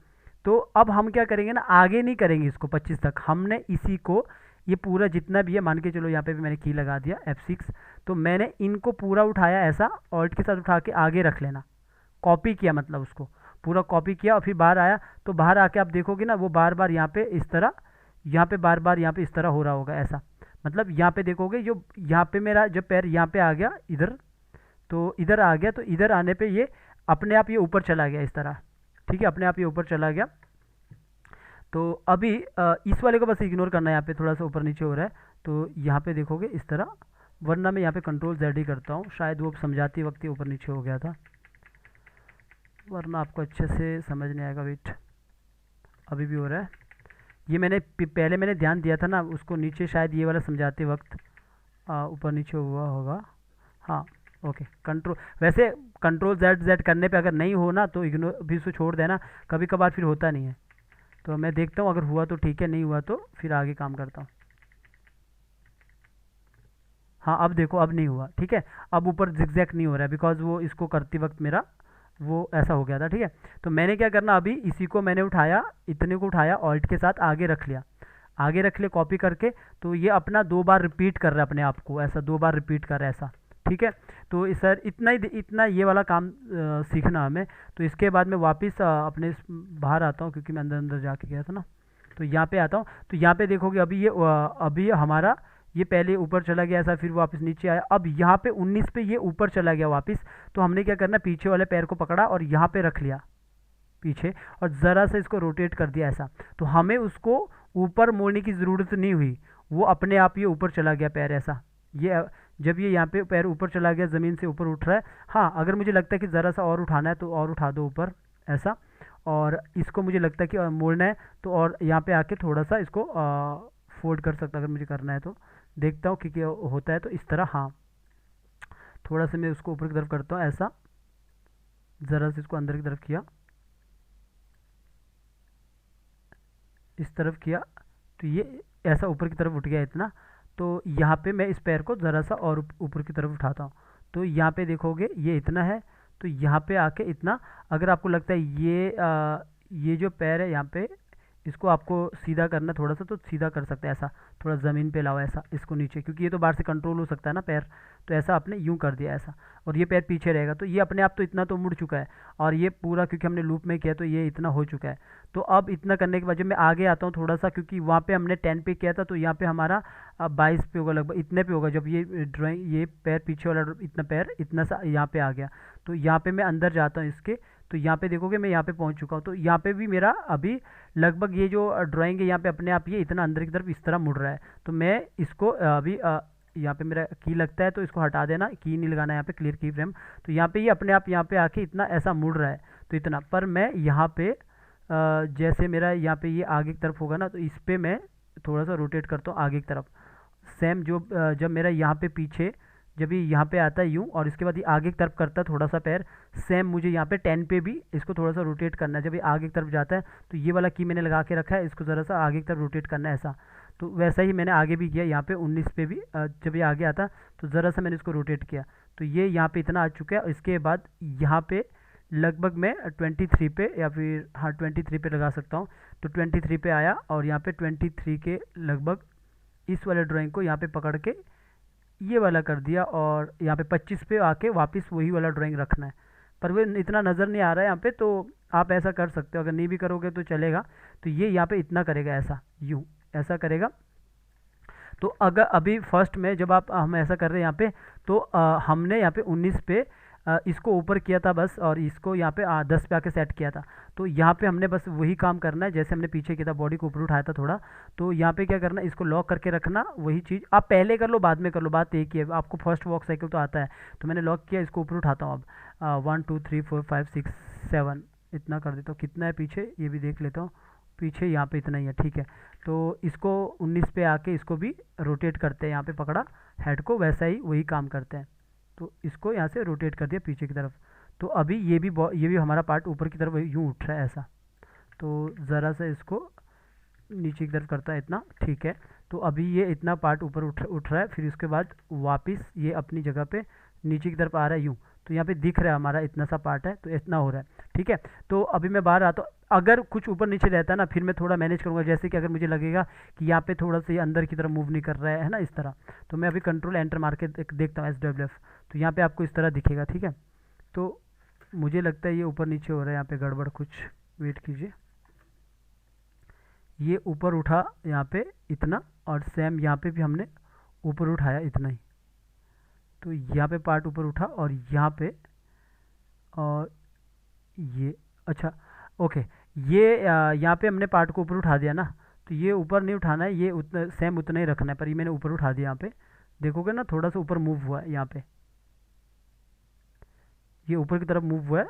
तो अब हम क्या करेंगे ना, आगे नहीं करेंगे इसको 25 तक, हमने इसी को ये पूरा जितना भी है मान के चलो, यहाँ पे भी मैंने की लगा दिया F6, तो मैंने इनको पूरा उठाया ऐसा, ऑल्ट के साथ उठा के आगे रख लेना, कॉपी किया, मतलब उसको पूरा कॉपी किया और फिर बाहर आया, तो बाहर आके आप देखोगे ना वो बार बार यहाँ पे इस तरह, यहाँ पे बार बार यहाँ पे इस तरह हो रहा होगा ऐसा, मतलब यहाँ पे देखोगे जो यहाँ पे मेरा जब पैर यहाँ पे आ गया इधर, तो इधर आ गया, तो इधर आने पे ये अपने आप ये ऊपर चला गया इस तरह, ठीक है, अपने आप ये ऊपर चला गया। तो अभी इस वाले को बस इग्नोर करना है, यहाँ पे थोड़ा सा ऊपर नीचे हो रहा है, तो यहाँ पे देखोगे इस तरह, वरना मैं यहाँ पे कंट्रोल जेड ही करता हूँ, शायद वो समझाते वक्त ही ऊपर नीचे हो गया था, वरना आपको अच्छे से समझ नहीं आएगा। वेट, अभी भी हो रहा है, ये मैंने पहले मैंने ध्यान दिया था ना उसको नीचे, शायद ये वाला समझाते वक्त ऊपर नीचे हुआ होगा। हाँ ओके, कंट्रोल, वैसे कंट्रोल जेड जेड करने पे अगर नहीं हो ना तो इग्नोर भी उसको छोड़ देना, कभी कभार फिर होता नहीं है। तो मैं देखता हूँ, अगर हुआ तो ठीक है, नहीं हुआ तो फिर आगे काम करता हूँ। हाँ अब देखो, अब नहीं हुआ, ठीक है, अब ऊपर जिगजैग नहीं हो रहा है, बिकॉज वो इसको करते वक्त मेरा वो ऐसा हो गया था, ठीक है। तो मैंने क्या करना, अभी इसी को मैंने उठाया, इतने को उठाया, ऑल्ट के साथ आगे रख लिया, आगे रख लिया कॉपी करके, तो ये अपना 2 बार रिपीट कर रहा है अपने आप को, ऐसा 2 बार रिपीट कर रहा है ऐसा, ठीक है। तो सर इतना ये वाला काम सीखना हमें। तो इसके बाद मैं वापस अपने बाहर आता हूँ, क्योंकि मैं अंदर अंदर जाके गया था ना, तो यहाँ पे आता हूँ, तो यहाँ पे देखोगे अभी ये अभी हमारा ये पहले ऊपर चला गया ऐसा, फिर वापस नीचे आया, अब यहाँ पे 19 पे ये ऊपर चला गया वापस। तो हमने क्या करना, पीछे वाले पैर को पकड़ा और यहाँ पे रख लिया पीछे, और ज़रा सा इसको रोटेट कर दिया ऐसा, तो हमें उसको ऊपर मोड़ने की ज़रूरत नहीं हुई, वो अपने आप ये ऊपर चला गया पैर ऐसा। ये जब ये यहाँ पे पैर ऊपर चला गया, ज़मीन से ऊपर उठ रहा है। हाँ अगर मुझे लगता है कि ज़रा सा और उठाना है तो और उठा दो ऊपर ऐसा, और इसको मुझे लगता है कि और मोड़ना है तो और यहाँ पे आके थोड़ा सा इसको फोल्ड कर सकता, अगर मुझे करना है तो। देखता हूँ कि क्या होता है, तो इस तरह, हाँ थोड़ा सा मैं उसको ऊपर की तरफ करता हूँ ऐसा, ज़रा से इसको अंदर की तरफ किया, इस तरफ किया, तो ये ऐसा ऊपर की तरफ उठ गया इतना। तो यहाँ पे मैं इस पैर को ज़रा सा और ऊपर की तरफ उठाता हूँ, तो यहाँ पे देखोगे ये इतना है, तो यहाँ पे आके इतना, अगर आपको लगता है ये जो पैर है यहाँ पे, इसको आपको सीधा करना थोड़ा सा, तो सीधा कर सकते हैं ऐसा, थोड़ा ज़मीन पे लाओ ऐसा इसको नीचे, क्योंकि ये तो बाहर से कंट्रोल हो सकता है ना पैर, तो ऐसा आपने यूं कर दिया ऐसा, और ये पैर पीछे रहेगा, तो ये अपने आप तो इतना तो मुड़ चुका है, और ये पूरा क्योंकि हमने लूप में किया तो ये इतना हो चुका है। तो अब इतना करने के बाद जब मैं आगे आता हूँ थोड़ा सा, क्योंकि वहाँ पे हमने 10 पे किया था, तो यहाँ पे हमारा 22 पे होगा लगभग, इतने पे होगा, जब ये ड्राइंग ये पैर पीछे वाला इतना पैर इतना सा यहाँ पे आ गया, तो यहाँ पे मैं अंदर जाता हूँ इसके, तो यहाँ पे देखोगे मैं यहाँ पे पहुँच चुका हूँ। तो यहाँ पे भी मेरा अभी लगभग ये जो ड्राइंग है यहाँ पे अपने आप ये इतना अंदर की तरफ इस तरह मुड़ रहा है, तो मैं इसको अभी यहाँ पे मेरा की लगता है तो इसको हटा देना, की नहीं लगाना यहाँ पे, क्लियर की फ्रेम। तो यहाँ पे ये अपने आप यहाँ पे आके इतना ऐसा मुड़ रहा है, तो इतना, पर मैं यहाँ पे जैसे मेरा यहाँ पे ये आगे की तरफ होगा ना, तो इस पर मैं थोड़ा सा रोटेट करता हूँ आगे की तरफ, सेम जो जब मेरा यहाँ पे पीछे जब ये यहाँ पे आता है यूँ, और इसके बाद ये आगे की तरफ करता है थोड़ा सा पैर, सेम मुझे यहाँ पे 10 पे भी इसको थोड़ा सा रोटेट करना है, जब ये आगे की तरफ जाता है तो ये वाला की मैंने लगा के रखा है, इसको ज़रा सा आगे की तरफ रोटेट करना है ऐसा। तो वैसा ही मैंने आगे भी किया, यहाँ पे 19 पे भी जब ये आगे आता तो ज़रा सा मैंने इसको रोटेट किया, तो ये यहाँ पे इतना आ चुका है। और इसके बाद यहाँ पे लगभग मैं 23 पे या फिर हाँ 23 पे लगा सकता हूँ, तो 23 पे आया, और यहाँ पे 23 के लगभग इस वाले ड्राइंग को यहाँ पे पकड़ के ये वाला कर दिया, और यहाँ पे 25 पे आके वापस वही वाला ड्राइंग रखना है, पर वो इतना नज़र नहीं आ रहा है यहाँ पे, तो आप ऐसा कर सकते हो, अगर नहीं भी करोगे तो चलेगा। तो ये यहाँ पे इतना करेगा ऐसा, यूँ ऐसा करेगा। तो अगर अभी फर्स्ट में जब हम ऐसा कर रहे हैं यहाँ पे, तो हमने यहाँ पे 19 पे इसको ऊपर किया था बस, और इसको यहाँ पे 10 पे आके सेट किया था। तो यहाँ पे हमने बस वही काम करना है जैसे हमने पीछे किया था, बॉडी को ऊपर उठाया था थोड़ा। तो यहाँ पे क्या करना है, इसको लॉक करके रखना, वही चीज़ आप पहले कर लो बाद में कर लो, बात एक ही है। आपको फर्स्ट वॉक साइकिल तो आता है, तो मैंने लॉक किया, इसको ऊपर उठाता हूँ अब। 1 2 3 4 5 6 7 इतना कर देता हूँ। कितना है पीछे ये भी देख लेता हूँ, पीछे यहाँ पे इतना ही है, ठीक है। तो इसको 19 पे आके इसको भी रोटेट करते हैं, यहाँ पे पकड़ा हेड को, वैसा ही वही काम करते हैं। तो इसको यहाँ से रोटेट कर दिया पीछे की तरफ। तो अभी ये भी हमारा पार्ट ऊपर की तरफ यूँ उठ रहा है ऐसा। तो ज़रा सा इसको नीचे की तरफ करता है इतना, ठीक है। तो अभी ये इतना पार्ट ऊपर उठ रहा है, फिर उसके बाद वापस ये अपनी जगह पे नीचे की तरफ आ रहा है यूँ। तो यहाँ पे दिख रहा है हमारा इतना सा पार्ट है, तो इतना हो रहा है, ठीक है। तो अभी मैं बाहर आता हूँ, अगर कुछ ऊपर नीचे रहता है ना, फिर मैं थोड़ा मैनेज करूँगा। जैसे कि अगर मुझे लगेगा कि यहाँ पे थोड़ा सा ये अंदर की तरफ मूव नहीं कर रहा है ना, इस तरह, तो मैं अभी कंट्रोल एंटर मार के देखता हूँ SWF। तो यहाँ पे आपको इस तरह दिखेगा, ठीक है। तो मुझे लगता है ये ऊपर नीचे हो रहा है, यहाँ पे गड़बड़ कुछ, वेट कीजिए। ये ऊपर उठा यहाँ पे इतना, और सेम यहाँ पे भी हमने ऊपर उठाया इतना ही। तो यहाँ पे पार्ट ऊपर उठा, और यहाँ पे, और ये, अच्छा ओके, ये यहाँ पे हमने पार्ट को ऊपर उठा दिया ना। तो ये ऊपर नहीं उठाना है, ये उतना सेम उतना ही रखना है, पर ये मैंने ऊपर उठा दिया। यहाँ पे देखोगे ना, थोड़ा सा ऊपर मूव हुआ है, यहाँ पे ये ऊपर की तरफ मूव हुआ है।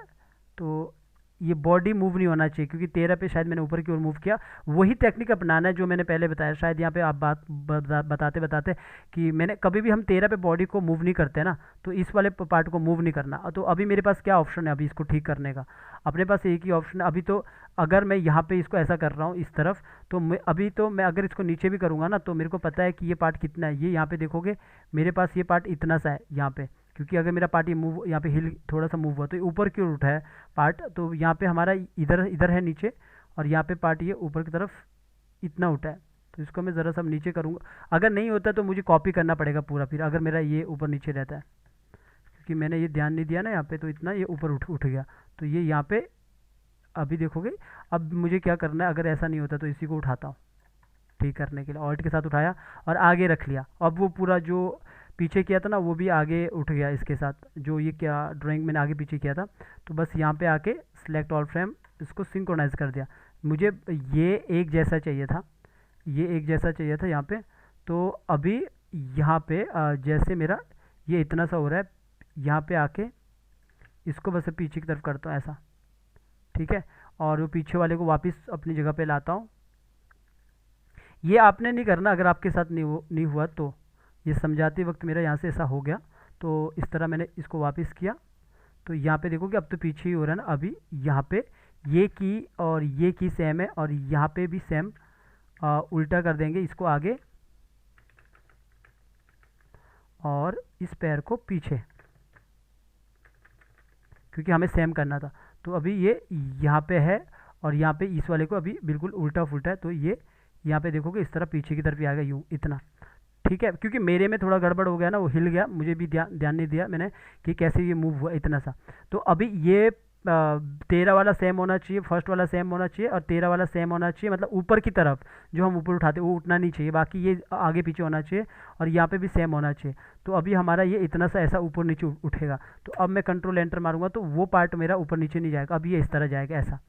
तो ये बॉडी मूव नहीं होना चाहिए, क्योंकि 13 पे शायद मैंने ऊपर की ओर मूव किया। वही टेक्निक अपनाना है जो मैंने पहले बताया, शायद यहाँ पे आप बात बताते बताते कि मैंने कभी भी हम 13 पे बॉडी को मूव नहीं करते ना, तो इस वाले पार्ट को मूव नहीं करना। तो अभी मेरे पास क्या ऑप्शन है अभी इसको ठीक करने का, अपने पास एक ही ऑप्शन है अभी। तो अगर मैं यहाँ पे इसको ऐसा कर रहा हूँ इस तरफ, तो मैं अगर इसको नीचे भी करूँगा ना, तो मेरे को पता है कि ये पार्ट कितना है। ये यहाँ पे देखोगे मेरे पास ये पार्ट इतना सा है यहाँ पे, क्योंकि अगर मेरा पार्ट ये मूव यहाँ पे हिल थोड़ा सा मूव हुआ, तो ऊपर की ओर उठा है पार्ट। तो यहाँ पे हमारा इधर इधर है नीचे, और यहाँ पे पार्ट ये ऊपर की तरफ इतना उठा है। तो इसको मैं ज़रा सा नीचे करूँगा, अगर नहीं होता तो मुझे कॉपी करना पड़ेगा पूरा, फिर अगर मेरा ये ऊपर नीचे रहता है, क्योंकि मैंने ये ध्यान नहीं दिया ना यहाँ पे। तो इतना ये ऊपर उठ गया, तो ये यहाँ पे अभी देखोगे। अब मुझे क्या करना है, अगर ऐसा नहीं होता तो इसी को उठाता हूँ ठीक करने के लिए, ऑल्ट के साथ उठाया और आगे रख लिया। अब वो पूरा जो पीछे किया था ना, वो भी आगे उठ गया इसके साथ, जो ये क्या ड्राइंग मैंने आगे पीछे किया था। तो बस यहाँ पे आके सिलेक्ट ऑल फ्रेम, इसको सिंक्रोनाइज कर दिया। मुझे ये एक जैसा चाहिए था, ये एक जैसा चाहिए था यहाँ पे। तो अभी यहाँ पे जैसे मेरा ये इतना सा हो रहा है, यहाँ पे आके इसको बस पीछे की तरफ करता हूँ ऐसा, ठीक है। और वो पीछे वाले को वापस अपनी जगह पे लाता हूँ। ये आपने नहीं करना, अगर आपके साथ नहीं हुआ तो। ये समझाते वक्त मेरा यहाँ से ऐसा हो गया, तो इस तरह मैंने इसको वापस किया। तो यहाँ पे देखोगे अब तो पीछे ही हो रहा है ना। अभी यहाँ पे ये की और ये की सेम है, और यहाँ पे भी सेम उल्टा कर देंगे इसको आगे, और इस पैर को पीछे, क्योंकि हमें सेम करना था। तो अभी ये यहाँ पे है, और यहाँ पे इस वाले को अभी बिल्कुल उल्टा फुल्टा है। तो ये यहाँ पे देखोगे इस तरह पीछे की तरफ ही आएगा यूँ इतना, ठीक है। क्योंकि मेरे में थोड़ा गड़बड़ हो गया ना, वो हिल गया, मुझे भी ध्यान नहीं दिया मैंने कि कैसे ये मूव हुआ इतना सा। तो अभी ये 13 वाला सेम होना चाहिए, फर्स्ट वाला सेम होना चाहिए, और 13 वाला सेम होना चाहिए, मतलब ऊपर की तरफ जो हम ऊपर उठाते वो उठना नहीं चाहिए, बाकी ये आगे पीछे होना चाहिए, और यहाँ पे भी सेम होना चाहिए। तो अभी हमारा ये इतना सा ऐसा ऊपर नीचे उठेगा। तो अब मैं कंट्रोल एंटर मारूंगा, तो वो पार्ट मेरा ऊपर नीचे नहीं जाएगा, अब ये इस तरह जाएगा ऐसा,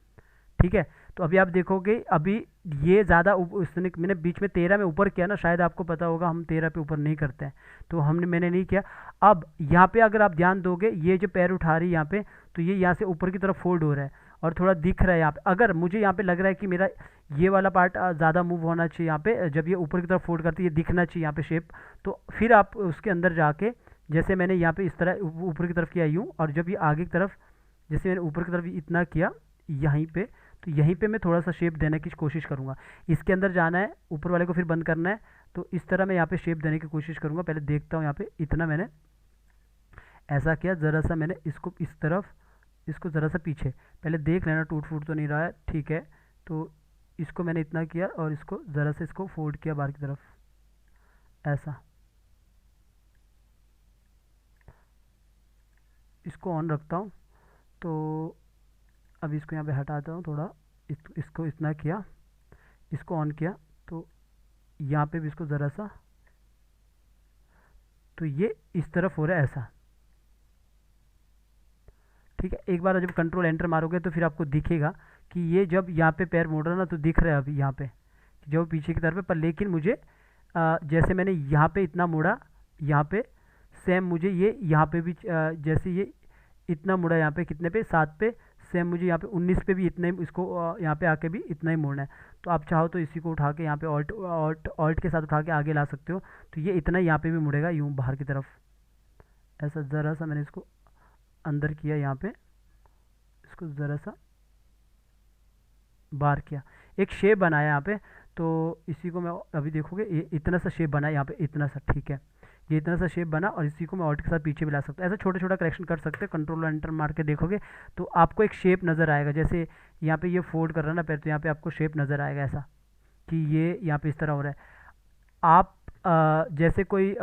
ठीक है। तो अभी आप देखोगे अभी ये ज़्यादा उसने मैंने बीच में 13 में ऊपर किया ना, शायद आपको पता होगा हम 13 पे ऊपर नहीं करते हैं, तो मैंने नहीं किया। अब यहाँ पे अगर आप ध्यान दोगे, ये जो पैर उठा रही है यहाँ पे, तो ये यहाँ से ऊपर की तरफ फोल्ड हो रहा है और थोड़ा दिख रहा है यहाँ पे। अगर मुझे यहाँ पे लग रहा है कि मेरा ये वाला पार्ट ज़्यादा मूव होना चाहिए यहाँ पे, जब ये ऊपर की तरफ फोल्ड करती है, ये दिखना चाहिए यहाँ पे शेप, तो फिर आप उसके अंदर जाके, जैसे मैंने यहाँ पे इस तरह ऊपर की तरफ किया यूँ, और जब ये आगे की तरफ, जैसे मैंने ऊपर की तरफ इतना किया यहीं पे, तो यहीं पे मैं थोड़ा सा शेप देने की कोशिश करूँगा। इसके अंदर जाना है, ऊपर वाले को फिर बंद करना है, तो इस तरह मैं यहाँ पे शेप देने की कोशिश करूँगा। पहले देखता हूँ यहाँ पे, इतना मैंने ऐसा किया, ज़रा सा मैंने इसको इस तरफ, इसको ज़रा सा पीछे, पहले देख लेना टूट फूट तो नहीं रहा है, ठीक है। तो इसको मैंने इतना किया, और इसको ज़रा सा इसको फोल्ड किया बाहर की तरफ ऐसा, इसको ऑन रखता हूँ। तो अब इसको यहाँ पे हटाता हूँ थोड़ा, इसको इतना किया, इसको ऑन किया, तो यहाँ पे भी इसको ज़रा सा, तो ये इस तरफ हो रहा है ऐसा, ठीक है। एक बार जब कंट्रोल एंटर मारोगे तो फिर आपको दिखेगा कि ये जब यहाँ पे पैर मोड़ रहा है ना तो दिख रहा है अभी यहाँ पे जो पीछे की तरफ है, पर लेकिन मुझे जैसे मैंने यहाँ पे इतना मोड़ा, यहाँ पे सेम मुझे ये यहाँ पे भी जैसे ये इतना मुड़ा यहाँ पे कितने पे 7 पे, सेम मुझे यहाँ पे 19 पे भी इतना ही इसको यहाँ पे आके भी इतना ही मोड़ना है। तो आप चाहो तो इसी को उठा के यहाँ पे ऑल्ट के साथ उठा के आगे ला सकते हो, तो ये इतना यहाँ पे भी मुड़ेगा यूँ बाहर की तरफ। ऐसा ज़रा सा मैंने इसको अंदर किया, यहाँ पे इसको ज़रा सा बाहर किया, एक शेप बनाया यहाँ पे। तो इसी को मैं अभी देखोगे ये इतना सा शेप बना है यहाँ पे, इतना सा, ठीक है, ये इतना सा शेप बना और इसी को मैं ऑल्ट के साथ पीछे भी ला सकता हूँ। ऐसा छोटा छोटा करेक्शन कर सकते हैं। कंट्रोल एंटर मार के देखोगे तो आपको एक शेप नज़र आएगा, जैसे यहाँ पे ये फोल्ड कर रहा है ना पैर, तो यहाँ पे आपको शेप नज़र आएगा ऐसा कि ये यहाँ पे इस तरह हो रहा है। आप जैसे कोई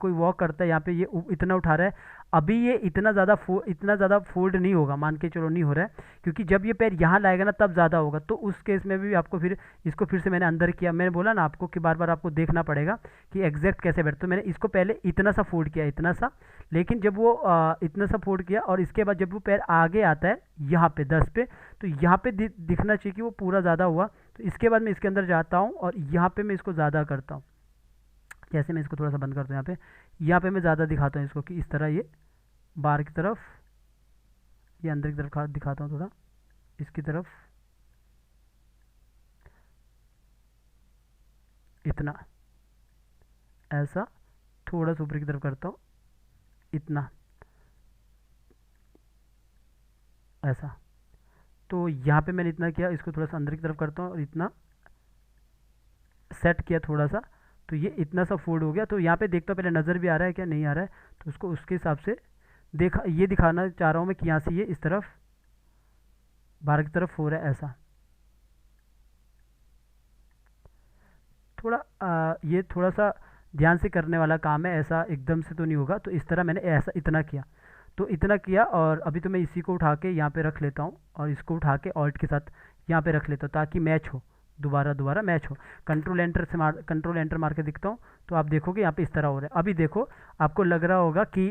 वॉक करता है, यहाँ पे ये इतना उठा रहा है, अभी ये इतना ज़्यादा फोल्ड नहीं होगा, मान के चलो नहीं हो रहा है, क्योंकि जब ये पैर यहाँ लाएगा ना तब ज़्यादा होगा। तो उस केस में भी आपको फिर इसको फिर से मैंने अंदर किया। मैंने बोला ना आपको कि बार बार आपको देखना पड़ेगा कि एग्जैक्ट कैसे बैठता। तो मैंने इसको पहले इतना सा फोल्ड किया, इतना सा, लेकिन जब वो इतना सा फोल्ड किया और इसके बाद जब वो पैर आगे आता है यहाँ पे 10 पे, तो यहाँ पे दिखना चाहिए कि वो पूरा ज़्यादा हुआ। तो इसके बाद मैं इसके अंदर जाता हूँ और यहाँ पे मैं इसको ज़्यादा करता हूँ। जैसे मैं इसको थोड़ा सा बंद करता हूँ, यहाँ पे मैं ज़्यादा दिखाता हूँ इसको कि इस तरह ये बाहर की तरफ, ये अंदर की तरफ दिखाता हूँ, थोड़ा इसकी तरफ इतना, ऐसा थोड़ा सा ऊपर की तरफ करता हूँ, इतना ऐसा। तो यहाँ पे मैंने इतना किया, इसको थोड़ा सा अंदर की तरफ करता हूँ और इतना सेट किया थोड़ा सा, तो ये इतना सा फोल्ड हो गया। तो यहाँ पे देखता हूँ पहले नज़र भी आ रहा है क्या, नहीं आ रहा है, तो उसको उसके हिसाब से ये दिखाना चाह रहा हूँ मैं कि यहाँ से ये इस तरफ बाहर की तरफ हो रहा है ऐसा। थोड़ा ये थोड़ा सा ध्यान से करने वाला काम है, ऐसा एकदम से तो नहीं होगा। तो इस तरह मैंने ऐसा इतना किया, तो इतना किया और अभी तो मैं इसी को उठा के यहाँ पे रख लेता हूँ और इसको उठा के ऑल्ट के साथ यहाँ पे रख लेता हूँ ताकि मैच हो, दोबारा मैच हो। कंट्रोल एंटर मार के दिखता हूँ तो आप देखोगे यहाँ पे इस तरह हो रहा है। अभी देखो आपको लग रहा होगा कि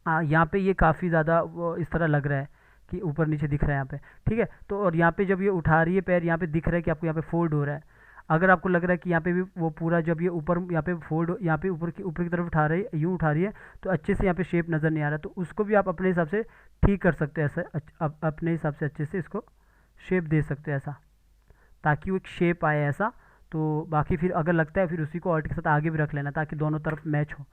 यहाँ पे ये काफ़ी ज़्यादा इस तरह लग रहा है कि ऊपर नीचे दिख रहा है यहाँ पे, ठीक है। तो और यहाँ पे जब ये उठा रही है पैर, यहाँ पे दिख रहा है कि आपको यहाँ पे फोल्ड हो रहा है। अगर आपको लग रहा है कि यहाँ पे भी वो पूरा जब ये ऊपर यहाँ पे फोल्ड, यहाँ पे ऊपर की तरफ उठा रही है, यूँ उठा रही है, तो अच्छे से यहाँ पे शेप नज़र नहीं आ रहा, तो उसको भी आप अपने हिसाब से ठीक कर सकते हैं। ऐसा अपने हिसाब से अच्छे से इसको शेप दे सकते हैं ऐसा, ताकि वो एक शेप आए ऐसा। तो बाकी फिर अगर लगता है फिर उसी को ऑल्ट के साथ आगे भी रख लेना ताकि दोनों तरफ मैच हो।